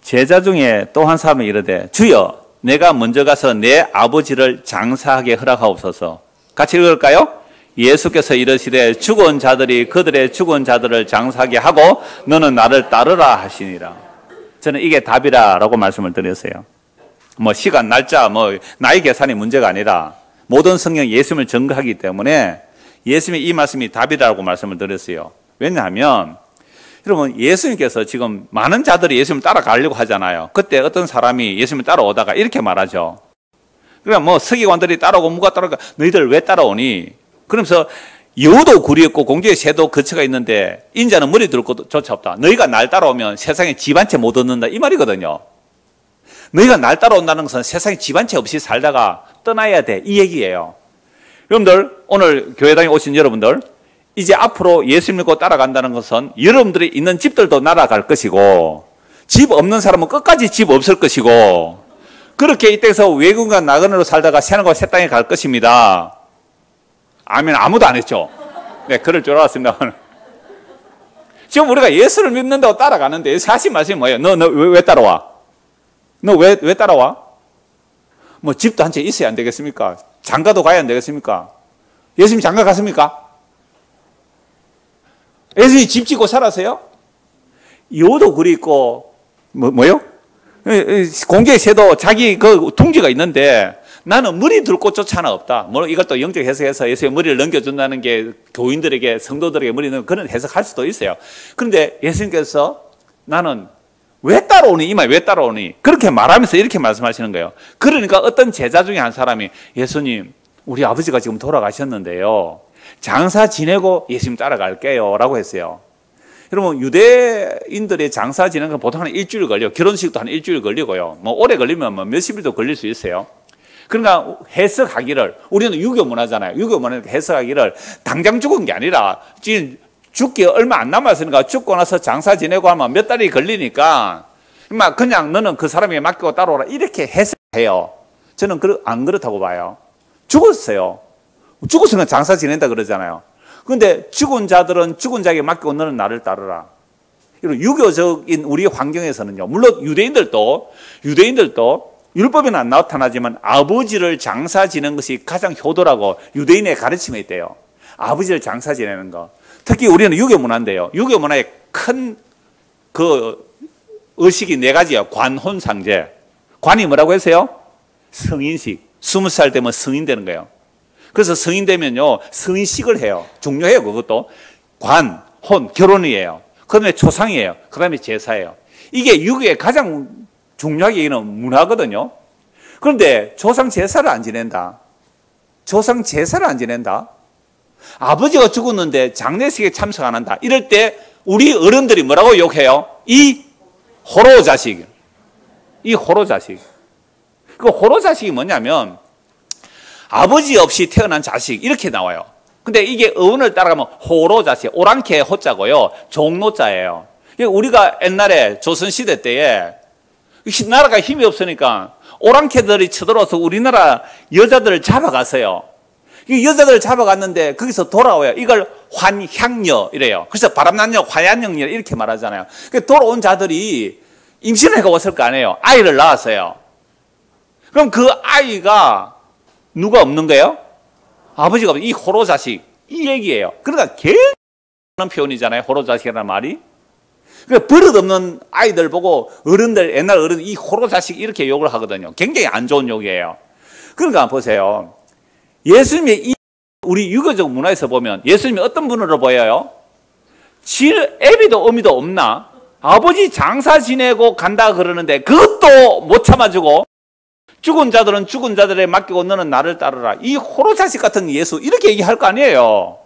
제자 중에 또 한 사람이 이르되 주여 내가 먼저 가서 내 아버지를 장사하게 허락하옵소서. 같이 읽을까요? 예수께서 이르시되 죽은 자들이 그들의 죽은 자들을 장사하게 하고 너는 나를 따르라 하시니라. 저는 이게 답이라고 말씀을 드렸어요. 뭐 시간, 날짜, 뭐 나이 계산이 문제가 아니라 모든 성경 예수님을 증거하기 때문에 예수님의 이 말씀이 답이라고 말씀을 드렸어요. 왜냐하면 여러분 예수님께서 지금 많은 자들이 예수님을 따라가려고 하잖아요. 그때 어떤 사람이 예수님을 따라오다가 이렇게 말하죠. 그러니까 뭐 서기관들이 따라오고 누가 따라오니까 너희들 왜 따라오니? 그러면서 여우도 굴이 없고 공중에 새도 거처가 있는데 인자는 머리 들 곳조차 없다. 너희가 날 따라오면 세상에 집 한 채 못 얻는다 이 말이거든요. 너희가 날 따라온다는 것은 세상에 집 한 채 없이 살다가 떠나야 돼 이 얘기예요. 여러분들 오늘 교회당에 오신 여러분들 이제 앞으로 예수 믿고 따라간다는 것은 여러분들이 있는 집들도 날아갈 것이고 집 없는 사람은 끝까지 집 없을 것이고 그렇게 이 땅에서 외국과 나그네로 살다가 새하늘과 새 땅에 갈 것입니다. 아멘. 아무도 안 했죠. 네, 그럴 줄 알았습니다. 지금 우리가 예수를 믿는다고 따라가는데 예수 하신 말씀이 뭐예요? 너 왜 따라와? 너 왜 따라와? 뭐 집도 한 채 있어야 안 되겠습니까? 장가도 가야 안 되겠습니까? 예수님 장가 갔습니까? 예수님이 집 짓고 살았어요? 여우도 굴이 있고 뭐요? 공중의 새도 자기 그 둥지가 있는데 나는 머리 둘 곳조차 하나 없다. 뭐 이것도 영적 해석해서 예수의 머리를 넘겨준다는 게 교인들에게 성도들에게 머리 넘겨 그런 해석할 수도 있어요. 그런데 예수님께서 나는 왜 따라오니? 이 말 왜 따라오니? 그렇게 말하면서 이렇게 말씀하시는 거예요. 그러니까 어떤 제자 중에 한 사람이 예수님 우리 아버지가 지금 돌아가셨는데요. 장사 지내고 예수님 따라갈게요 라고 했어요. 여러분 유대인들의 장사 지내는 건 보통 한 일주일 걸려. 결혼식도 한 일주일 걸리고요. 뭐 오래 걸리면 뭐 몇십일도 걸릴 수 있어요. 그러니까 해석하기를 우리는 유교 문화잖아요. 유교 문화니까 해석하기를 당장 죽은 게 아니라 지금 죽기 얼마 안 남았으니까 죽고 나서 장사 지내고 하면 몇 달이 걸리니까 그냥 너는 그 사람에게 맡기고 따라오라 이렇게 해석해요. 저는 안 그렇다고 봐요. 죽었어요. 죽었으면 장사 지낸다 그러잖아요. 그런데 죽은 자들은 죽은 자에게 맡기고 너는 나를 따르라. 유교적인 우리 환경에서는요, 물론 유대인들도 율법에는 안 나타나지만 아버지를 장사 지내는 것이 가장 효도라고 유대인의 가르침에 있대요. 아버지를 장사 지내는 거. 특히 우리는 유교 문화인데요. 유교 문화의 큰 그 의식이 네 가지예요. 관, 혼, 상제. 관이 뭐라고 했어요? 성인식. 20살 되면 성인 되는 거예요. 그래서 성인 되면요, 성인식을 해요. 중요해요, 그것도. 관, 혼, 결혼이에요. 그 다음에 초상이에요. 그 다음에 제사예요. 이게 유교의 가장 중요하게 여기는 문화거든요. 그런데 조상 제사를 안 지낸다. 조상 제사를 안 지낸다. 아버지가 죽었는데 장례식에 참석 안 한다. 이럴 때 우리 어른들이 뭐라고 욕해요? 이 호로 자식. 이 호로 자식. 그 호로 자식이 뭐냐면 아버지 없이 태어난 자식 이렇게 나와요. 근데 이게 어원을 따라가면 호로 자식, 오랑캐 호자고요. 종노자예요. 우리가 옛날에 조선시대 때에 나라가 힘이 없으니까 오랑캐들이 쳐들어와서 우리나라 여자들을 잡아갔어요. 이 여자들을 잡아갔는데 거기서 돌아와요. 이걸 환향녀 이래요. 그래서 바람난녀, 환향녀 이렇게 말하잖아요. 돌아온 자들이 임신을 해가 왔을 거 아니에요. 아이를 낳았어요. 그럼 그 아이가 누가 없는 거예요? 아버지가 없는 이 호로 자식 이 얘기예요. 그러니까 굉장히 표현이잖아요. 호로 자식이라는 말이. 그러니까 버릇없는 아이들 보고 어른들 옛날 어른 이 호로 자식 이렇게 욕을 하거든요. 굉장히 안 좋은 욕이에요. 그러니까 보세요. 예수님의 우리 유교적 문화에서 보면 예수님이 어떤 분으로 보여요? 애비도 어미도 없나? 아버지 장사 지내고 간다 그러는데 그것도 못 참아주고 죽은 자들은 죽은 자들에 맡기고 너는 나를 따르라. 이 호로 자식 같은 예수 이렇게 얘기할 거 아니에요.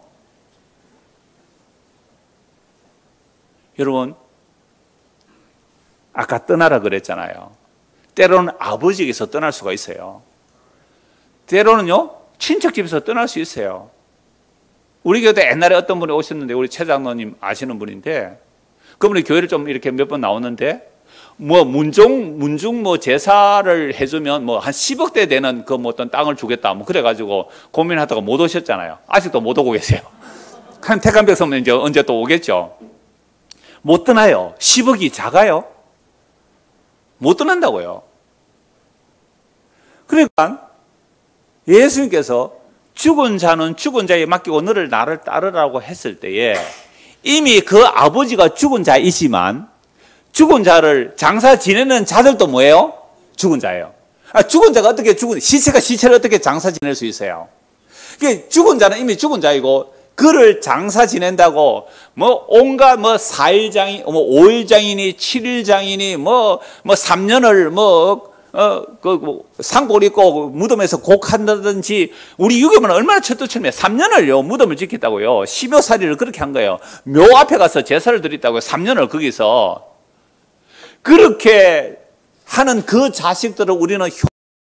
여러분 아까 떠나라 그랬잖아요. 때로는 아버지에게서 떠날 수가 있어요. 때로는요 친척집에서 떠날 수 있어요. 우리 교회 옛날에 어떤 분이 오셨는데 우리 최 장로님 아시는 분인데 그분이 교회를 좀 이렇게 몇 번 나오는데 뭐 문중 뭐 제사를 해주면 뭐 한 10억대 되는 그 뭐 어떤 땅을 주겠다 뭐 그래가지고 고민하다가 못 오셨잖아요. 아직도 못 오고 계세요. 한 태간벽 서면 이제 언제 또 오겠죠. 못 떠나요. 10억이 작아요. 못 떠난다고요. 그러니까 예수님께서 죽은 자는 죽은 자에 맡기고 너를 나를 따르라고 했을 때에 이미 그 아버지가 죽은 자이지만 죽은 자를 장사 지내는 자들도 뭐예요? 죽은 자예요. 죽은 자가 어떻게 시체가 시체를 어떻게 장사 지낼 수 있어요? 죽은 자는 이미 죽은 자이고 그를 장사 지낸다고 뭐 온갖 뭐 4일 장인, 뭐 5일 장인이 7일 장인이 뭐 3년을 상복을 입고 무덤에서 곡한다든지 우리 유교문은 얼마나 철두철미해. 3년을요 무덤을 짓겠다고요. 10여 살이를 그렇게 한 거예요. 묘 앞에 가서 제사를 드렸다고요. 3년을 거기서 그렇게 하는 그 자식들을 우리는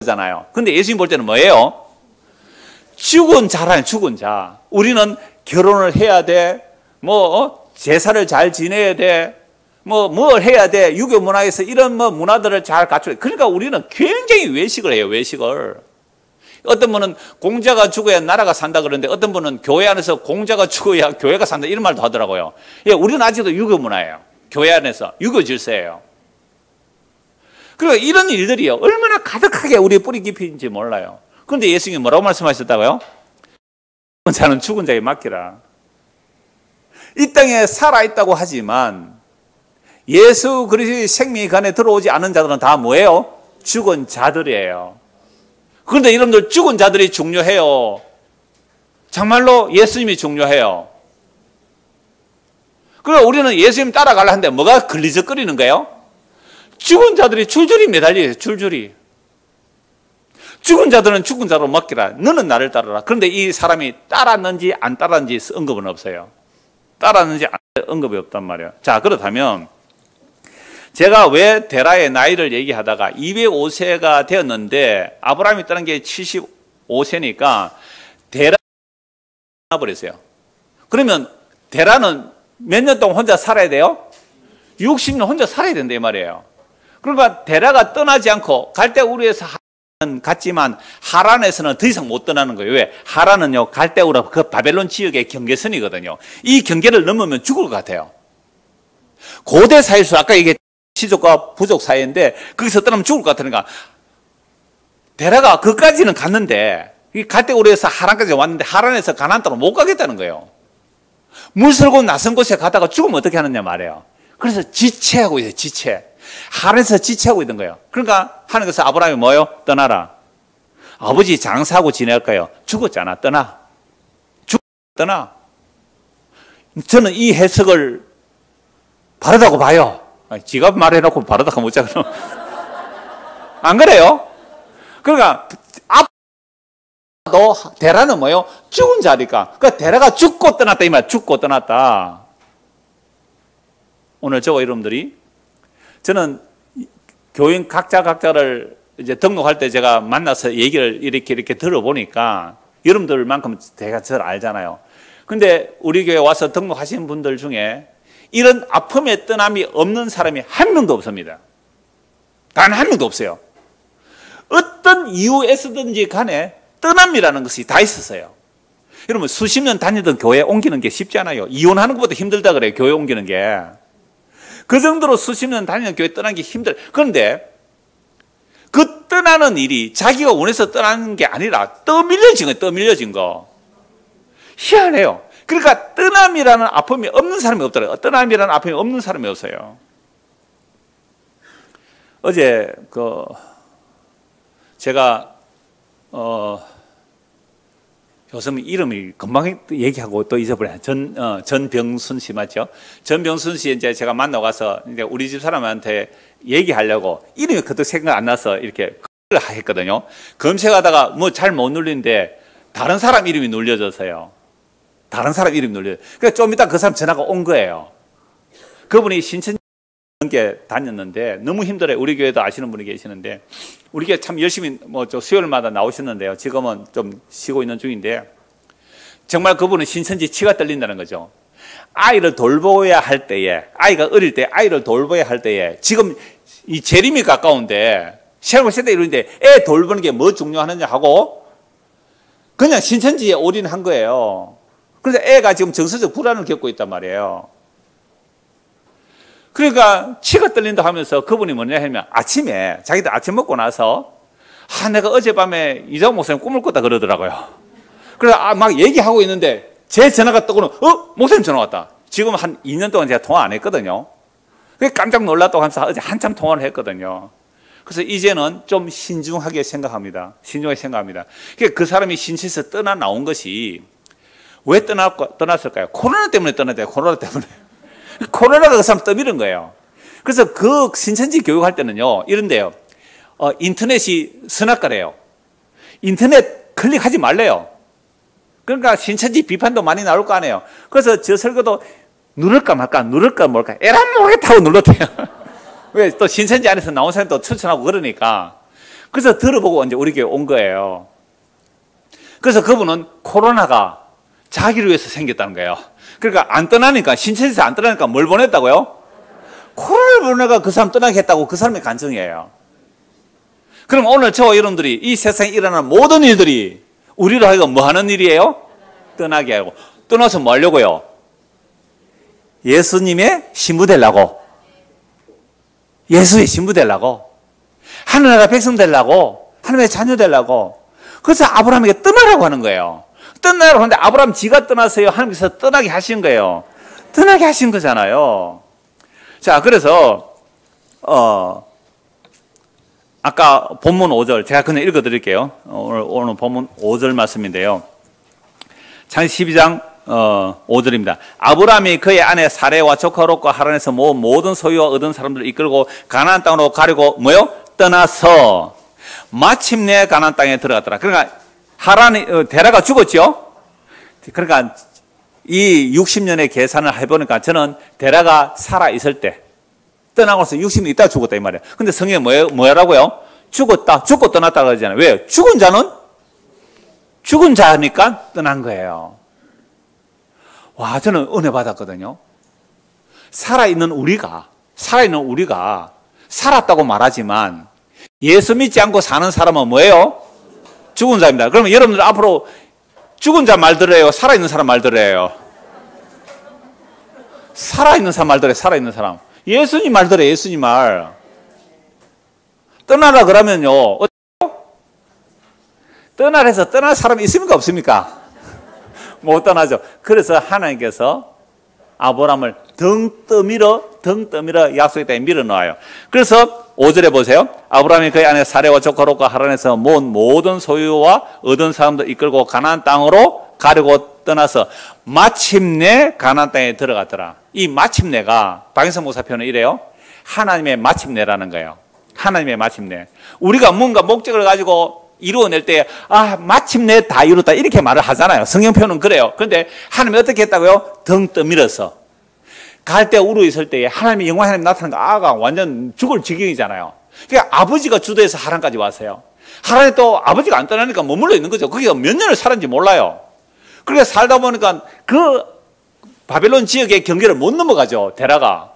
효잖아요. 근데 예수님 볼 때는 뭐예요? 죽은 자라는 죽은 자. 우리는 결혼을 해야 돼. 제사를 잘 지내야 돼. 뭘 해야 돼. 유교 문화에서 이런 문화들을 잘 갖춰야 돼. 그러니까 우리는 굉장히 외식을 해요. 외식을. 어떤 분은 공자가 죽어야 나라가 산다 그러는데 어떤 분은 교회 안에서 공자가 죽어야 교회가 산다 이런 말도 하더라고요. 예, 우리는 아직도 유교 문화예요. 교회 안에서 유교 질서예요. 그러니까 이런 일들이요. 얼마나 가득하게 우리 뿌리 깊이인지 몰라요. 그런데 예수님이 뭐라고 말씀하셨다고요? 죽은 자는 죽은 자에 맡기라. 이 땅에 살아있다고 하지만 예수 그리스도의 생명이 그 안에 들어오지 않은 자들은 다 뭐예요? 죽은 자들이에요. 그런데 여러분들 죽은 자들이 중요해요. 정말로 예수님이 중요해요. 그럼 우리는 예수님 따라가려 하는데 뭐가 걸리적거리는 거예요? 죽은 자들이 줄줄이 매달려요. 줄줄이. 죽은 자들은 죽은 자로 맡기라. 너는 나를 따르라. 그런데 이 사람이 따랐는지 안 따랐는지 언급은 없어요. 따랐는지 안 따랐는지 언급이 없단 말이에요. 자, 그렇다면 제가 왜 데라의 나이를 얘기하다가 205세가 되었는데 아브라함이 떠난 게 75세니까 데라가 버렸어요. 그러면 데라는 몇 년 동안 혼자 살아야 돼요? 60년 혼자 살아야 된다 이 말이에요. 그러니까 데라가 떠나지 않고 갈대우르에서 갔지만 하란에서는 더 이상 못 떠나는 거예요. 왜? 하란은요 갈대우르 그 바벨론 지역의 경계선이거든요. 이 경계를 넘으면 죽을 것 같아요. 고대 사회에서 아까 이게 시족과 부족 사이인데 거기서 떠나면 죽을 것 같으니까 데라가 그까지는 갔는데 갈대우리에서 하란까지 왔는데 하란에서 가나안 땅으로 못 가겠다는 거예요. 물설고 낯선 곳에 가다가 죽으면 어떻게 하느냐 말이에요. 그래서 지체하고 있어요. 지체. 하란에서 지체하고 있는 거예요. 그러니까 하나님께서 아브라함이 뭐예요? 떠나라. 아버지 장사하고 지낼까요? 죽었잖아. 떠나. 저는 이 해석을 바르다고 봐요. 지가 말해놓고 바르다고 못 자고. 안 그래요? 그러니까 너 데라는 뭐예요? 죽은 자니까. 그러니까 데라가 죽고 떠났다 이 말. 죽고 떠났다. 오늘 저와 여러분들이 저는 교인 각자를 이제 등록할 때 제가 만나서 얘기를 이렇게 들어보니까 여러분들만큼 제가 잘 알잖아요. 근데 우리 교회 와서 등록하신 분들 중에 이런 아픔의 떠남이 없는 사람이 한 명도 없습니다. 단 한 명도 없어요. 어떤 이유에서든지 간에 떠남이라는 것이 다 있었어요. 여러분 수십 년 다니던 교회 옮기는 게 쉽지 않아요. 이혼하는 것보다 힘들다 그래요. 교회 옮기는 게. 그 정도로 수십 년 다니는 교회 떠나는 게 힘들어요. 그런데 그 떠나는 일이 자기가 원해서 떠나는 게 아니라 떠밀려진 거. 희한해요. 그러니까 떠남이라는 아픔이 없는 사람이 없더라고요. 떠남이라는 아픔이 없는 사람이 없어요. 어제 제가 교수님 이름이 금방 얘기하고 또 잊어버려요. 전병순 씨 맞죠? 전병순 씨 이제 제가 만나고 가서 이제 우리 집 사람한테 얘기하려고 이름이 그때 생각 안 나서 이렇게 했거든요. 검색하다가 뭐 잘 못 눌리는데 다른 사람 이름이 눌려져서요. 다른 사람 이름이 눌려요. 그러니까 좀 이따 그 사람 전화가 온 거예요. 그분이 신천 넘게 다녔는데 너무 힘들어요. 우리 교회도 아시는 분이 계시는데 우리 교회 참 열심히 수요일마다 나오셨는데요. 지금은 좀 쉬고 있는 중인데 정말 그분은 신천지 치가 떨린다는 거죠. 아이를 돌보아야 할 때에 아이가 어릴 때 아이를 돌보아야 할 때에 지금 이 재림이 가까운데 시험을 세대 이러는데 애 돌보는 게 뭐 중요하느냐 하고 그냥 신천지에 올인한 거예요. 그래서 애가 지금 정서적 불안을 겪고 있단 말이에요. 그러니까 치가 떨린다 하면서 그분이 뭐냐 하면 아침에 자기들 아침 먹고 나서 내가 어젯밤에 이장호 목사님 꿈을 꿨다 그러더라고요. 그래서 막 얘기하고 있는데 제 전화가 뜨고는 목사님 전화 왔다. 지금 한 2년 동안 제가 통화 안 했거든요. 그래서 깜짝 놀랐다고 하면서 어제 한참 통화를 했거든요. 그래서 이제는 좀 신중하게 생각합니다. 그러니까 그 사람이 신천에서 떠나 나온 것이 왜 떠났을까요? 코로나 때문에 떠났대요. 코로나 때문에. 코로나가 그 사람 떠미는 거예요. 그래서 그 신천지 교육할 때는요, 이런데요. 인터넷이 선악과래요. 인터넷 클릭하지 말래요. 그러니까 신천지 비판도 많이 나올 거 아니에요. 그래서 저 설교도 누를까 말까, 에라 모르겠다고 눌렀대요. 왜 또 신천지 안에서 나온 사람도 추천하고 그러니까. 그래서 들어보고 이제 우리 교회 온 거예요. 그래서 그분은 코로나가 자기를 위해서 생겼다는 거예요. 그러니까 안 떠나니까, 신천지에서 안 떠나니까 뭘 보냈다고요? 코로나를 보내가 그 사람 떠나게 했다고 그 사람의 간증이에요. 그럼 오늘 저와 여러분들이 이 세상에 일어나는 모든 일들이 우리로 하여금 뭐 하는 일이에요? 떠나게 하고. 떠나서 뭐 하려고요? 예수님의 신부 되려고. 예수의 신부 되려고. 하늘나라 백성 되려고. 하나님의 자녀 되려고. 그래서 아브라함에게 떠나라고 하는 거예요. 떠나라고 하는데 아브라함 지가 떠났어요? 하나님께서 떠나게 하신 거예요. 떠나게 하신 거잖아요. 자, 그래서 아까 본문 5절 제가 그냥 읽어드릴게요. 오늘 본문 5절 말씀인데요. 창세기 12장 5절입니다. 아브라함이 그의 아내 사레와 조카 롯과 하란에서 모은 모든 소유와 얻은 사람들을 이끌고 가나안 땅으로 가려고 뭐요? 떠나서 마침내 가나안 땅에 들어갔더라. 그러니까 하란이 데라가 죽었죠. 그러니까 이 60년의 계산을 해보니까 저는 데라가 살아 있을 때 떠나고서 60년 있다 죽었다 이 말이에요. 근데 성경에 뭐라고요? 죽고 떠났다 그러잖아요. 왜? 죽은 자는 죽은 자니까 떠난 거예요. 와, 저는 은혜 받았거든요. 살아있는 우리가 살았다고 말하지만 예수 믿지 않고 사는 사람은 뭐예요? 죽은 자입니다. 그러면 여러분들 앞으로 죽은 자 말 들어요? 살아있는 사람 말 들어요? 살아있는 사람 말더래, 살아있는 사람. 예수님 말더래, 예수님 말. 떠나라 그러면요, 떠나라 해서 떠날 사람이 있습니까, 없습니까? 못 떠나죠. 그래서 하나님께서 아브라함을 등 떠밀어 약속의 땅에 밀어넣어요. 그래서 5절에 보세요. 아브라함이 그의 아내 사레와 조카롯과 하란에서 모은 모든 소유와 얻은 사람들 이끌고 가나안 땅으로 가려고 떠나서 마침내 가나안 땅에 들어갔더라. 이 마침내가 박인성 목사 표현은 이래요. 하나님의 마침내라는 거예요. 하나님의 마침내. 우리가 뭔가 목적을 가지고 이루어낼 때 마침내 다 이뤘다 이렇게 말을 하잖아요. 성경 표현은 그래요. 그런데 하나님이 어떻게 했다고요? 등 떠밀어서 갈 때 우르 있을 때에 하나님의 영광 하나님 나타나는 거 아가 완전 죽을 지경이잖아요. 그러니까 아버지가 주도해서 하란까지 왔어요. 하란에 또 아버지가 안 떠나니까 머물러 있는 거죠. 거기가 몇 년을 살았는지 몰라요. 그러니까 살다 보니까 그 바벨론 지역의 경계를 못 넘어가죠. 데라가.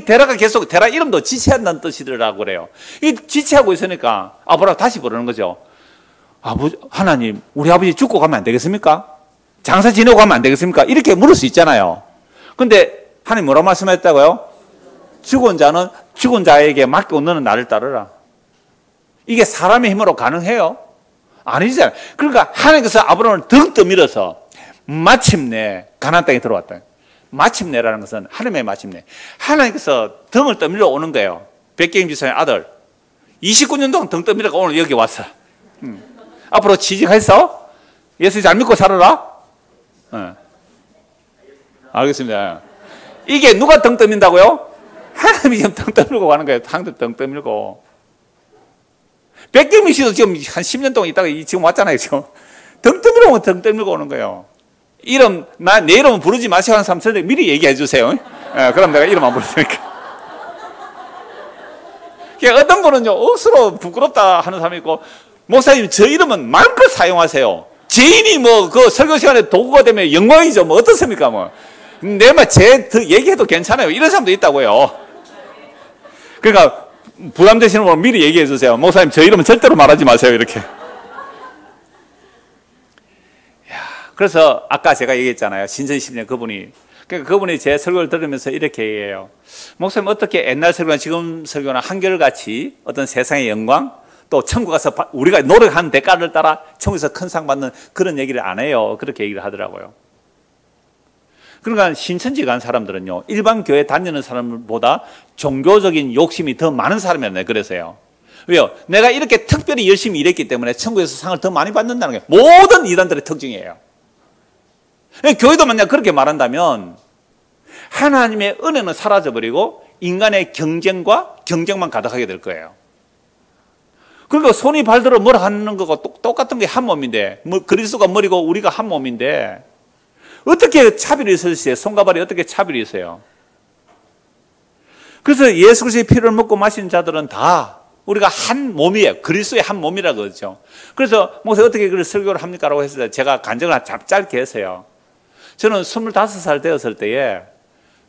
데라가 계속 데라 이름도 지체한다는 뜻이더라고 그래요. 이 지체하고 있으니까 아브라함 다시 부르는 거죠. 하나님, 우리 아버지 죽고 가면 안 되겠습니까? 장사 지내고 가면 안 되겠습니까? 이렇게 물을 수 있잖아요. 근데 하나님 뭐라고 말씀했다고요? 죽은 자는 죽은 자에게 맡기고 너는 나를 따르라. 이게 사람의 힘으로 가능해요? 아니잖아요. 그러니까 하나님께서 아브라함을 등 떠밀어서 마침내 가나안 땅에 들어왔다. 마침내라는 것은 하나님의 마침내. 하나님께서 등을 떠밀어 오는 거예요. 백개임 지사의 아들 29년 동안 등 떠밀어가 오늘 여기 왔어. 앞으로 취직했어? 예수 잘 믿고 살아라? 알겠습니다. 이게 누가 등 떠민다고요? 하나님이 지금 등 떠밀고 가는 거예요. 상대 등 떠밀고. 백경미 씨도 지금 한 10년 동안 있다가 지금 왔잖아요. 지금. 등 떠밀고 오면 등 떠밀고 오는 거예요. 내 이름은 부르지 마시고 하는 사람 저한테 미리 얘기해 주세요. 그럼 내가 이름 안 부를 테니까. 어떤 분은요, 억수로 부끄럽다 하는 사람이 있고, 목사님, 저 이름은 마음껏 사용하세요. 죄인이 그 설교 시간에 도구가 되면 영광이죠. 어떻습니까, 내 말 얘기해도 괜찮아요. 이런 사람도 있다고요. 그러니까, 부담되시는 분은 미리 얘기해 주세요. 목사님, 저 이름은 절대로 말하지 마세요. 이렇게. 그래서, 아까 제가 얘기했잖아요. 신선 10년 그러니까 그분이 제 설교를 들으면서 이렇게 얘기해요. 목사님, 어떻게 옛날 설교나 지금 설교나 한결같이 어떤 세상의 영광, 또 천국 가서 우리가 노력한 대가를 따라 천국에서 큰 상 받는 그런 얘기를 안 해요. 그렇게 얘기를 하더라고요. 그러니까 신천지 간 사람들은요, 일반 교회 다니는 사람보다 종교적인 욕심이 더 많은 사람이었네. 그래서요. 왜요? 내가 이렇게 특별히 열심히 일했기 때문에 천국에서 상을 더 많이 받는다는 게 모든 이단들의 특징이에요. 교회도 만약 그렇게 말한다면 하나님의 은혜는 사라져버리고 인간의 경쟁만 가득하게 될 거예요. 그러니까 손이 발들어 뭐라 하는 거가 똑같은 게 한 몸인데, 그리스도가 머리고 우리가 한 몸인데, 어떻게 차별이 있으세요? 손과 발이 어떻게 차별이 있어요? 그래서 예수 그리스도의 피를 먹고 마신 자들은 다 우리가 한 몸이에요. 그리스도의 한 몸이라고 그러죠. 그래서 목사님 어떻게 그걸 설교를 합니까? 라고 했을 때 제가 간증을 짧게 했어요. 저는 25살 되었을 때에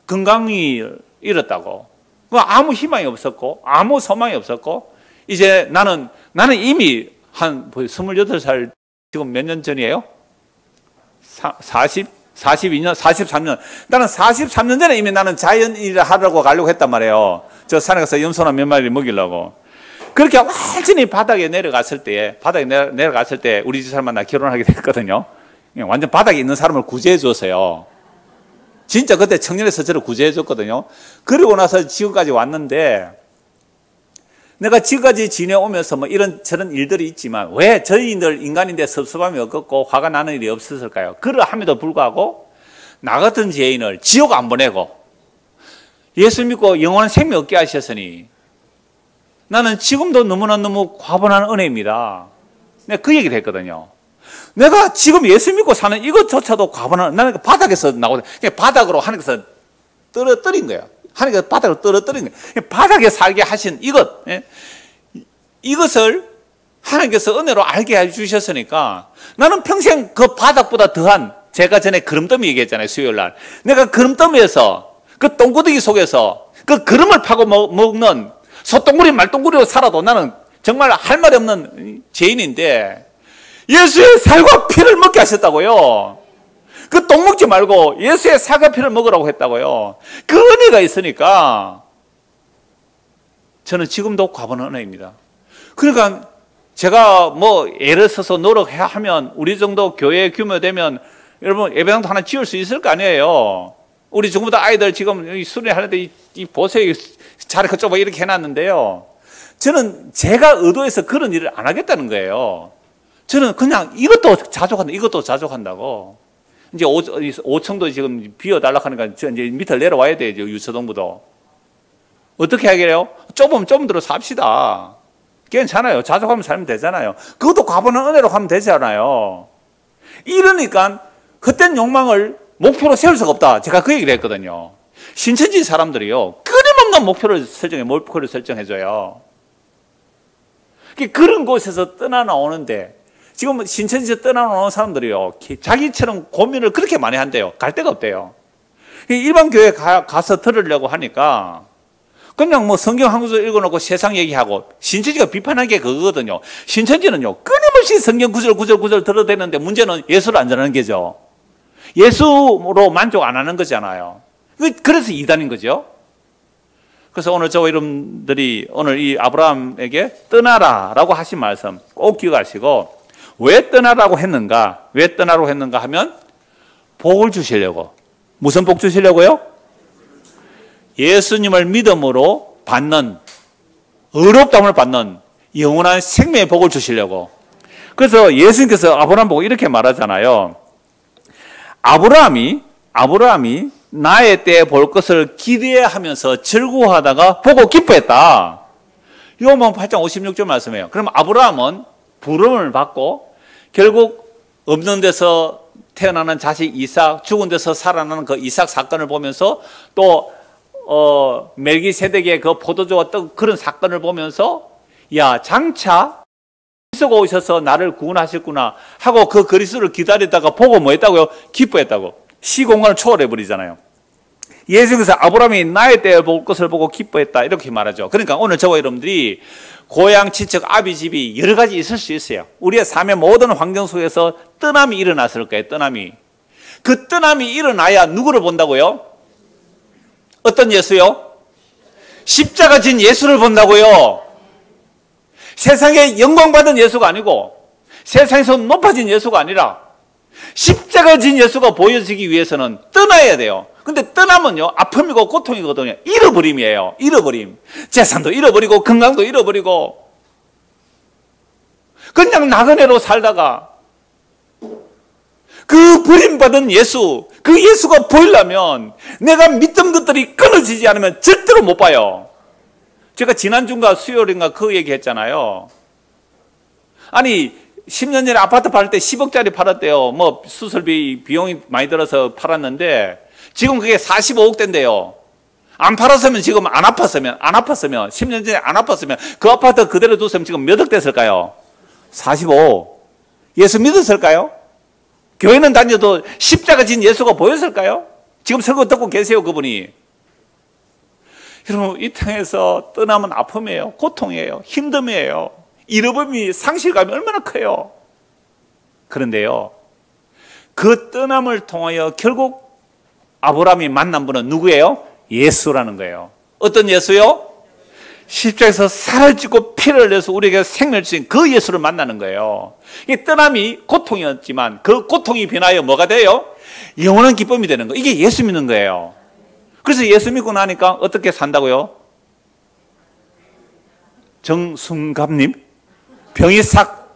건강이 잃었다고. 아무 희망이 없었고, 아무 소망이 없었고, 이제 나는 이미 한 28살, 지금 몇 년 전이에요? 42년, 43년. 나는 43년 전에 이미 나는 자연일을 하려고 가려고 했단 말이에요. 저 산에 가서 염소나 몇 마리 먹이려고. 그렇게 완전히 바닥에 내려갔을 때, 우리 집 사람만 나 결혼하게 됐거든요. 완전 바닥에 있는 사람을 구제해 줬어요. 진짜 그때 청년에서 저를 구제해 줬거든요. 그리고 나서 지금까지 왔는데, 내가 지금까지 지내오면서 이런 저런 일들이 있지만 왜 저희들 인간인데 섭섭함이 없었고 화가 나는 일이 없었을까요? 그러함에도 불구하고 나 같은 죄인을 지옥 안 보내고 예수 믿고 영원한 생명 얻게 하셨으니 나는 지금도 너무 과분한 은혜입니다. 내가 그 얘기를 했거든요. 내가 지금 예수 믿고 사는 이것조차도 과분한, 나는 바닥에서 나오고 바닥으로 하나님께서 떨어뜨린 거예요. 하나님께서 바닥을 떨어뜨린 거예요. 바닥에 살게 하신 이것을 하나님께서 은혜로 알게 해주셨으니까 나는 평생 그 바닥보다 더한, 제가 전에 그름더미 얘기했잖아요. 수요일 날. 내가 그름더미에서 그 똥구덩이 속에서 그 그름을 파고 먹는 소똥구리 말똥구리로 살아도 나는 정말 할 말이 없는 죄인인데 예수의 살과 피를 먹게 하셨다고요. 그 똥 먹지 말고 예수의 사과피를 먹으라고 했다고요. 그 은혜가 있으니까 저는 지금도 과분한 은혜입니다. 그러니까 제가 뭐 애를 써서 노력해야 하면 우리 정도 교회 규모 되면 여러분 예배당도 하나 지을 수 있을 거 아니에요. 우리 지금부터 아이들 지금 수련하는데 이 보세요. 자리 그쪽 이렇게 해놨는데요. 저는 제가 의도해서 그런 일을 안 하겠다는 거예요. 저는 그냥 이것도 자족한다, 이것도 자족한다고. 이제 5층도 지금 비워달라고 하니까 이제 밑을 내려와야 돼요, 유서동부도. 어떻게 하게요? 좁으면 들어 삽시다. 괜찮아요. 자족하면 살면 되잖아요. 그것도 과분한 은혜로 하면 되잖아요. 이러니까 헛된 욕망을 목표로 세울 수가 없다. 제가 그 얘기를 했거든요. 신천지 사람들이요, 끊임없는 목표를 설정해줘요. 그런 곳에서 떠나나오는데, 지금 신천지에서 떠나나오는 사람들이요, 자기처럼 고민을 그렇게 많이 한대요. 갈 데가 없대요. 일반 교회 가서 들으려고 하니까, 그냥 뭐 성경 한 구절 읽어놓고 세상 얘기하고, 신천지가 비판한 게 그거거든요. 신천지는요, 끊임없이 성경 구절 들어대는데 문제는 예수를 안 전하는 게죠. 예수로 만족 안 하는 거잖아요. 그래서 이단인 거죠. 그래서 오늘 저와 여러분들이 오늘 이 아브라함에게 떠나라 라고 하신 말씀 꼭 기억하시고, 왜 떠나라고 했는가? 왜 떠나라고 했는가 하면 복을 주시려고. 무슨 복 주시려고요? 예수님을 믿음으로 받는, 의롭다함을 받는 영원한 생명의 복을 주시려고. 그래서 예수님께서 아브라함 보고 이렇게 말하잖아요. 아브라함이 나의 때에 볼 것을 기대하면서 즐거워하다가 보고 기뻐했다. 요한복음 8장 56절 말씀이에요. 그럼 아브라함은 부름을 받고 결국 없는 데서 태어나는 자식 이삭, 죽은 데서 살아나는 그 이삭 사건을 보면서 또 멜기세덱의 그 포도주와 떡 그런 사건을 보면서 야, 장차 그리스도가 오셔서 나를 구원하셨구나 하고 그 그리스도를 기다리다가 보고 뭐 했다고요? 기뻐했다고. 시공간을 초월해 버리잖아요. 예수께서 아브라함이 나의 때에 볼 것을 보고 기뻐했다 이렇게 말하죠. 그러니까 오늘 저와 여러분들이 고향, 친척, 아비 집이 여러 가지 있을 수 있어요. 우리의 삶의 모든 환경 속에서 떠남이 일어났을 거예요. 떠남이. 그 떠남이 일어나야 누구를 본다고요? 어떤 예수요? 십자가 진 예수를 본다고요. 세상에 영광받은 예수가 아니고 세상에서 높아진 예수가 아니라 십자가 진 예수가 보여지기 위해서는 떠나야 돼요. 근데 떠나면요, 아픔이고 고통이거든요. 잃어버림이에요. 잃어버림. 재산도 잃어버리고 건강도 잃어버리고 그냥 나그네로 살다가 그 버림받은 예수, 그 예수가 보이려면 내가 믿던 것들이 끊어지지 않으면 절대로 못 봐요. 제가 지난주인가 수요일인가 그 얘기 했잖아요. 아니 10년 전에 아파트 팔 때 10억짜리 팔았대요. 뭐 수술비 비용이 많이 들어서 팔았는데 지금 그게 45억대인데요. 안 팔았으면 지금 안 아팠으면 10년 전에 안 아팠으면 그 아파트 그대로 뒀으면 지금 몇 억 됐을까요? 45. 예수 믿었을까요? 교회는 다녀도 십자가 진 예수가 보였을까요? 지금 설교 듣고 계세요, 그분이. 여러분, 이 땅에서 떠나면 아픔이에요. 고통이에요. 힘듦이에요. 잃어버림이, 상실감이 얼마나 커요. 그런데요, 그 떠남을 통하여 결국 아브라함이 만난 분은 누구예요? 예수라는 거예요. 어떤 예수요? 십자가에서 살을 찢고 피를 흘려서 우리에게 생명을 주신 그 예수를 만나는 거예요. 이 떠남이 고통이었지만 그 고통이 변하여 뭐가 돼요? 영원한 기쁨이 되는 거예요. 이게 예수 믿는 거예요. 그래서 예수 믿고 나니까 어떻게 산다고요? 정순갑님? 병이 싹.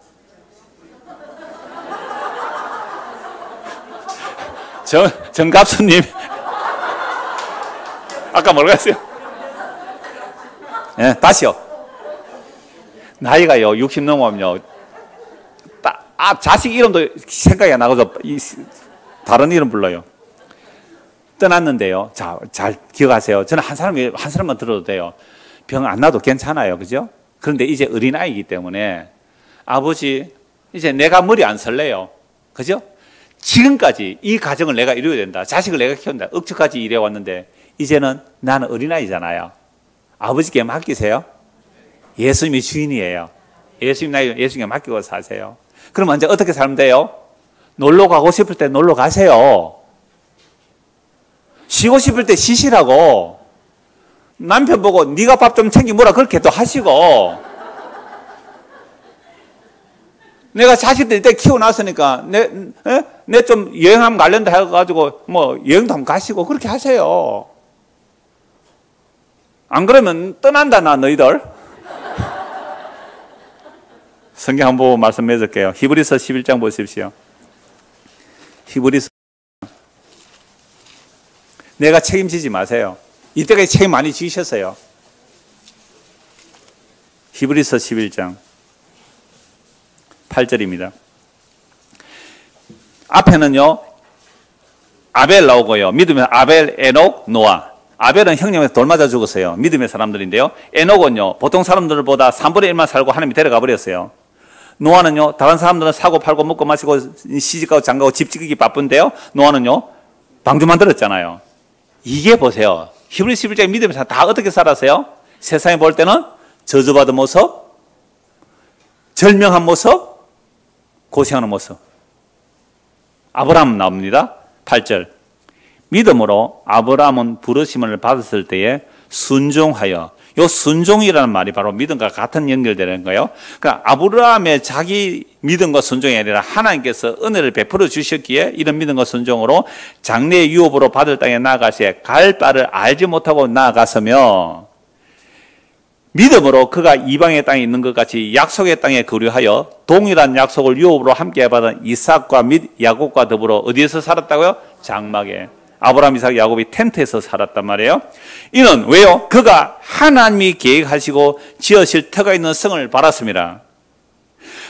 정갑수님? 아까 뭐라고 했어요? 네, 다시요. 나이가요, 60 넘으면요. 자식 이름도 생각이 안 나고서 다른 이름 불러요. 떠났는데요. 자, 잘 기억하세요. 저는 한 사람만 들어도 돼요. 병 안 나도 괜찮아요. 그죠? 그런데 이제 어린아이이기 때문에 아버지, 이제 내가 머리 안 설래요. 그죠? 지금까지 이 가정을 내가 이루어야 된다. 자식을 내가 키운다. 억척까지 일해왔는데 이제는 나는 어린아이잖아요. 아버지께 맡기세요. 예수님이 주인이에요. 예수님께 맡기고 사세요. 그럼 이제 어떻게 살면 돼요? 놀러 가고 싶을 때 놀러 가세요. 쉬고 싶을 때 쉬시라고. 남편 보고 네가 밥 좀 챙겨 먹으라 그렇게 또 하시고. 내가 자식들 이때 키워놨으니까 내 좀 여행 한번 가련다 해가지고 뭐 여행도 한번 가시고 그렇게 하세요. 안 그러면 떠난다 나 너희들. 성경 한번 보고 말씀해 줄게요. 히브리서 11장 보십시오. 히브리서. 내가 책임지지 마세요. 이때까지 책임 많이 지으셨어요. 히브리서 11장 8절입니다. 앞에는요 아벨 나오고요. 믿음의 아벨, 에녹, 노아. 아벨은 형님한테 돌 맞아 죽었어요. 믿음의 사람들인데요. 에녹은요 보통 사람들보다 3분의 1만 살고 하나님이 데려가 버렸어요. 노아는요 다른 사람들은 사고 팔고 먹고 마시고 시집가고 장가고 집 짓기 바쁜데요, 노아는요 방주 만들었잖아요. 이게 보세요. 히브리 11장 믿음의 사람 다 어떻게 살았어요? 세상에 볼 때는 저주받은 모습, 절명한 모습, 고생하는 모습. 아브라함 나옵니다. 8절. 믿음으로 아브라함은 부르심을 받았을 때에 순종하여. 요 순종이라는 말이 바로 믿음과 같은 연결되는 거예요. 그러니까 아브라함의 자기 믿음과 순종이 아니라 하나님께서 은혜를 베풀어 주셨기에 이런 믿음과 순종으로 장래의 유업으로 받을 땅에 나아가시에 갈 바를 알지 못하고 나아갔으며, 믿음으로 그가 이방의 땅에 있는 것 같이 약속의 땅에 거류하여 동일한 약속을 유업으로 함께 받은 이삭과 및 야곱과 더불어 어디에서 살았다고요? 장막에. 아브라함, 이삭, 야곱이 텐트에서 살았단 말이에요. 이는 왜요? 그가 하나님이 계획하시고 지으실 터가 있는 성을 바랐습니다.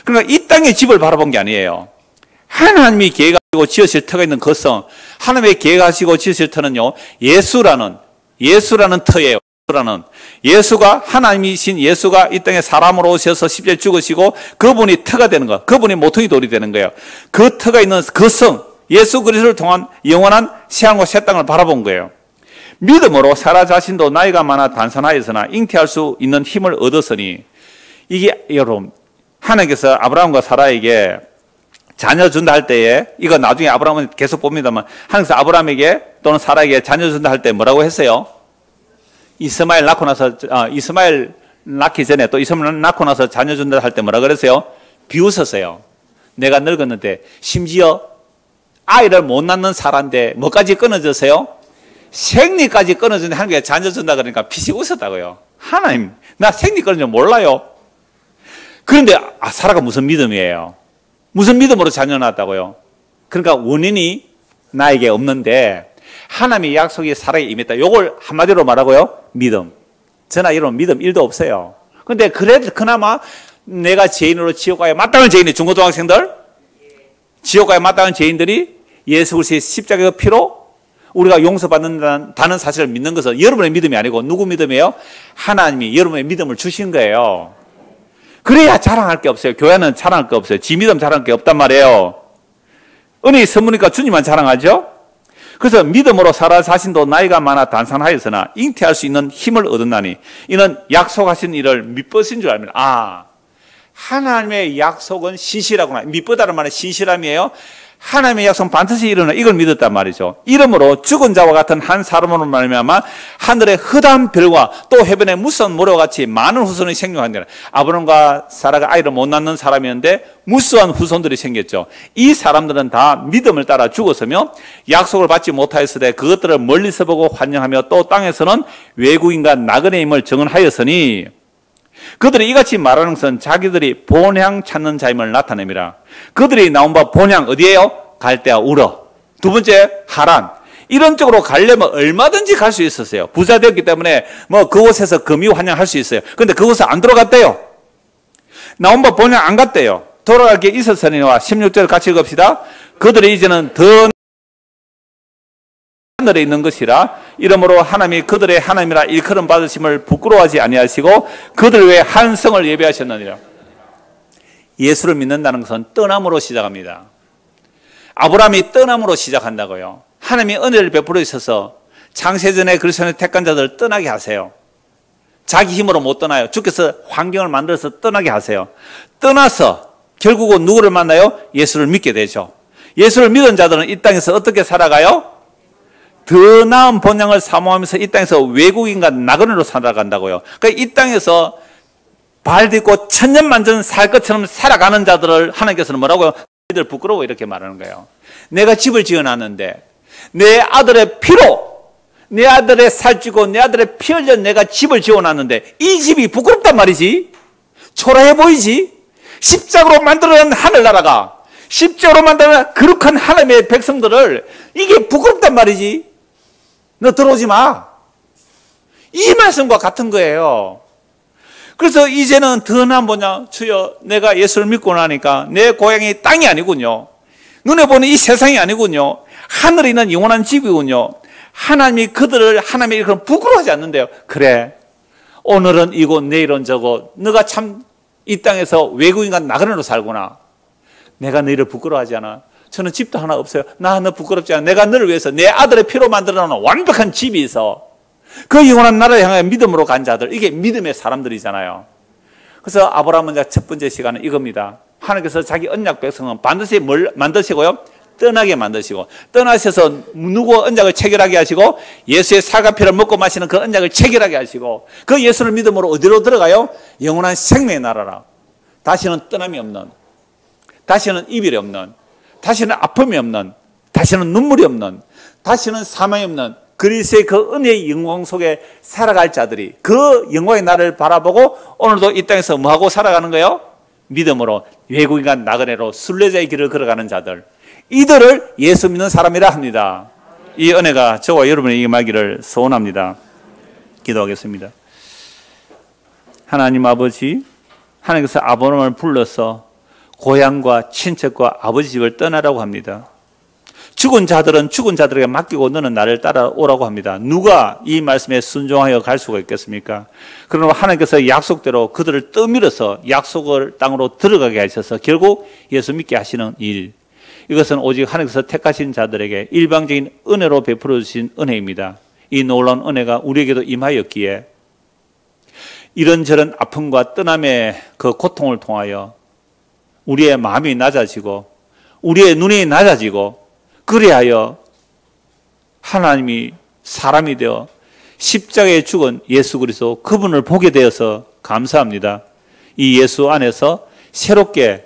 그러니까 이 땅의 집을 바라본 게 아니에요. 하나님이 계획하시고 지으실 터가 있는 그 성, 하나님이 계획하시고 지으실 터는요 예수라는 터예요. 예수가, 하나님이신 예수가 이 땅에 사람으로 오셔서 십자가에 죽으시고 그분이 터가 되는 거, 그분이 모퉁이 돌이 되는 거예요. 그 터가 있는 그 성, 예수 그리스도를 통한 영원한 새하늘과 새 땅을 바라본 거예요. 믿음으로 사라 자신도 나이가 많아 단선하였으나 잉태할 수 있는 힘을 얻었으니, 이게 여러분 하나님께서 아브라함과 사라에게 자녀 준다 할 때에, 이거 나중에 아브라함은 계속 봅니다만 하나님께서 아브라함에게 또는 사라에게 자녀 준다 할 때 뭐라고 했어요? 이스마엘 낳고 나서, 이스마엘 낳기 전에 또 이스마엘 낳고 나서 자녀 준다 할 때 뭐라 그랬어요? 비웃었어요. 내가 늙었는데. 심지어 아이를 못 낳는 사람인데 뭐까지 끊어졌어요? 생리까지 끊어졌는데 하나님께 자녀 준다 그러니까 피식 웃었다고요. 하나님, 나 생리 끊은 줄 몰라요. 그런데 사라가 무슨 믿음이에요? 무슨 믿음으로 자녀 낳았다고요? 그러니까 원인이 나에게 없는데 하나님의 약속이 사라에 임했다. 요걸 한마디로 말하고요, 믿음. 저나 이런 믿음 1도 없어요. 근데 그래도 그나마 내가 죄인으로 지옥 가야 마땅한 죄인이, 중고등학생들, 지옥 가야 마땅한 죄인들이 예수 그리스도의 십자가의 피로 우리가 용서받는다는 사실을 믿는 것은 여러분의 믿음이 아니고 누구 믿음이에요? 하나님이 여러분의 믿음을 주신 거예요. 그래야 자랑할 게 없어요. 교회는 자랑할 게 없어요. 지 믿음 자랑할 게 없단 말이에요. 은혜의 선물이니까 주님만 자랑하죠. 그래서 믿음으로 사라 자신도 나이가 많아 단산하였으나 잉태할 수 있는 힘을 얻었나니 이는 약속하신 일을 믿으신 줄 압니다. 하나님의 약속은 신실하구나. 믿보다는 말은 신실함이에요. 하나님의 약속은 반드시 이루는, 이걸 믿었단 말이죠. 이러므로 죽은 자와 같은 한 사람으로 말미암아 하늘의 흐단 별과 또 해변의 무서운 모래와 같이 많은 후손이 생겨나니라. 아브람과 사라가 아이를 못 낳는 사람이었는데 무수한 후손들이 생겼죠. 이 사람들은 다 믿음을 따라 죽었으며 약속을 받지 못하였으되 그것들을 멀리서 보고 환영하며 또 땅에서는 외국인과 나그네임을 증언하였으니, 그들이 이같이 말하는 것은 자기들이 본향 찾는 자임을 나타냅니다. 그들이 나온 바 본향 어디예요? 갈대아 우러. 두 번째 하란. 이런 쪽으로 가려면 얼마든지 갈 수 있었어요. 부자 되었기 때문에 뭐 그곳에서 금이 환영할 수 있어요. 그런데 그곳에 안 들어갔대요. 나온 바 본향 안 갔대요. 돌아갈 게 있었으니와 16절 같이 읽읍시다. 그들이 이제는 더 하늘에 있는 것이라. 이러므로 하나님이 그들의 하나님이라 일컬음 받으심을 부끄러워하지 아니하시고 그들 외에 한 성을 예배하셨느니라. 예수를 믿는다는 것은 떠남으로 시작합니다. 아브라함이 떠남으로 시작한다고요. 하나님이 은혜를 베풀어 주셔서 창세전에 그리스도의 택한 자들을 떠나게 하세요. 자기 힘으로 못 떠나요. 주께서 환경을 만들어서 떠나게 하세요. 떠나서 결국은 누구를 만나요? 예수를 믿게 되죠. 예수를 믿은 자들은 이 땅에서 어떻게 살아가요? 더 나은 본향을 사모하면서 이 땅에서 외국인과 나그네로 살아간다고요. 그러니까 이 땅에서 발 딛고 천년만년 살 것처럼 살아가는 자들을 하나님께서는 뭐라고요? 너희들 부끄러워 이렇게 말하는 거예요. 내가 집을 지어놨는데 내 아들의 피로 내 아들의 살찌고 내 아들의 피 흘려 내가 집을 지어놨는데 이 집이 부끄럽단 말이지. 초라해 보이지. 십자가로 만들어낸 하늘나라가 십자가로 만들어낸 거룩한 하나님의 백성들을 이게 부끄럽단 말이지. 너 들어오지 마. 이 말씀과 같은 거예요. 그래서 이제는 더 나은 뭐냐? 주여, 내가 예수를 믿고 나니까 내 고향이 땅이 아니군요. 눈에 보는 이 세상이 아니군요. 하늘에 있는 영원한 집이군요. 하나님이 그들을 하나님의 일을 부끄러워하지 않는데요. 그래, 오늘은 이곳 내일은 저곳 너가 참 이 땅에서 외국인과 나그네로 살구나. 내가 너희를 부끄러워하지 않아. 저는 집도 하나 없어요. 나 너 부끄럽지 않아. 내가 너를 위해서 내 아들의 피로 만들어 놓은 완벽한 집이 있어. 그 영원한 나라를 향해 믿음으로 간 자들, 이게 믿음의 사람들이잖아요. 그래서 아브라함은 첫 번째 시간은 이겁니다. 하나님께서 자기 언약 백성은 반드시 뭘 만드시고요? 떠나게 만드시고, 떠나셔서 누구 언약을 체결하게 하시고, 예수의 살과 피를 먹고 마시는 그 언약을 체결하게 하시고, 그 예수를 믿음으로 어디로 들어가요? 영원한 생명의 나라라. 다시는 떠남이 없는, 다시는 이별이 없는, 다시는 아픔이 없는, 다시는 눈물이 없는, 다시는 사망이 없는 그리스의 그 은혜의 영광 속에 살아갈 자들이 그 영광의 나라를 바라보고 오늘도 이 땅에서 뭐하고 살아가는 거예요? 믿음으로 외국인과 나그네로 순례자의 길을 걸어가는 자들, 이들을 예수 믿는 사람이라 합니다. 이 은혜가 저와 여러분에게 임하기를 소원합니다. 기도하겠습니다. 하나님 아버지, 하나님께서 아브라함을 불러서 고향과 친척과 아버지 집을 떠나라고 합니다. 죽은 자들은 죽은 자들에게 맡기고 너는 나를 따라오라고 합니다. 누가 이 말씀에 순종하여 갈 수가 있겠습니까? 그러나 하나님께서 약속대로 그들을 떠밀어서 약속을 땅으로 들어가게 하셔서 결국 예수 믿게 하시는 일, 이것은 오직 하나님께서 택하신 자들에게 일방적인 은혜로 베풀어 주신 은혜입니다. 이 놀라운 은혜가 우리에게도 임하였기에 이런저런 아픔과 떠남의 그 고통을 통하여 우리의 마음이 낮아지고 우리의 눈이 낮아지고, 그리하여 하나님이 사람이 되어 십자가에 죽은 예수 그리스도 그분을 보게 되어서 감사합니다. 이 예수 안에서 새롭게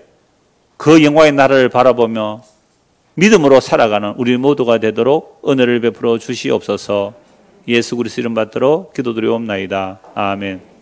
그 영광의 나라를 바라보며 믿음으로 살아가는 우리 모두가 되도록 은혜를 베풀어 주시옵소서. 예수 그리스도 이름 받들어 기도드리옵나이다. 아멘.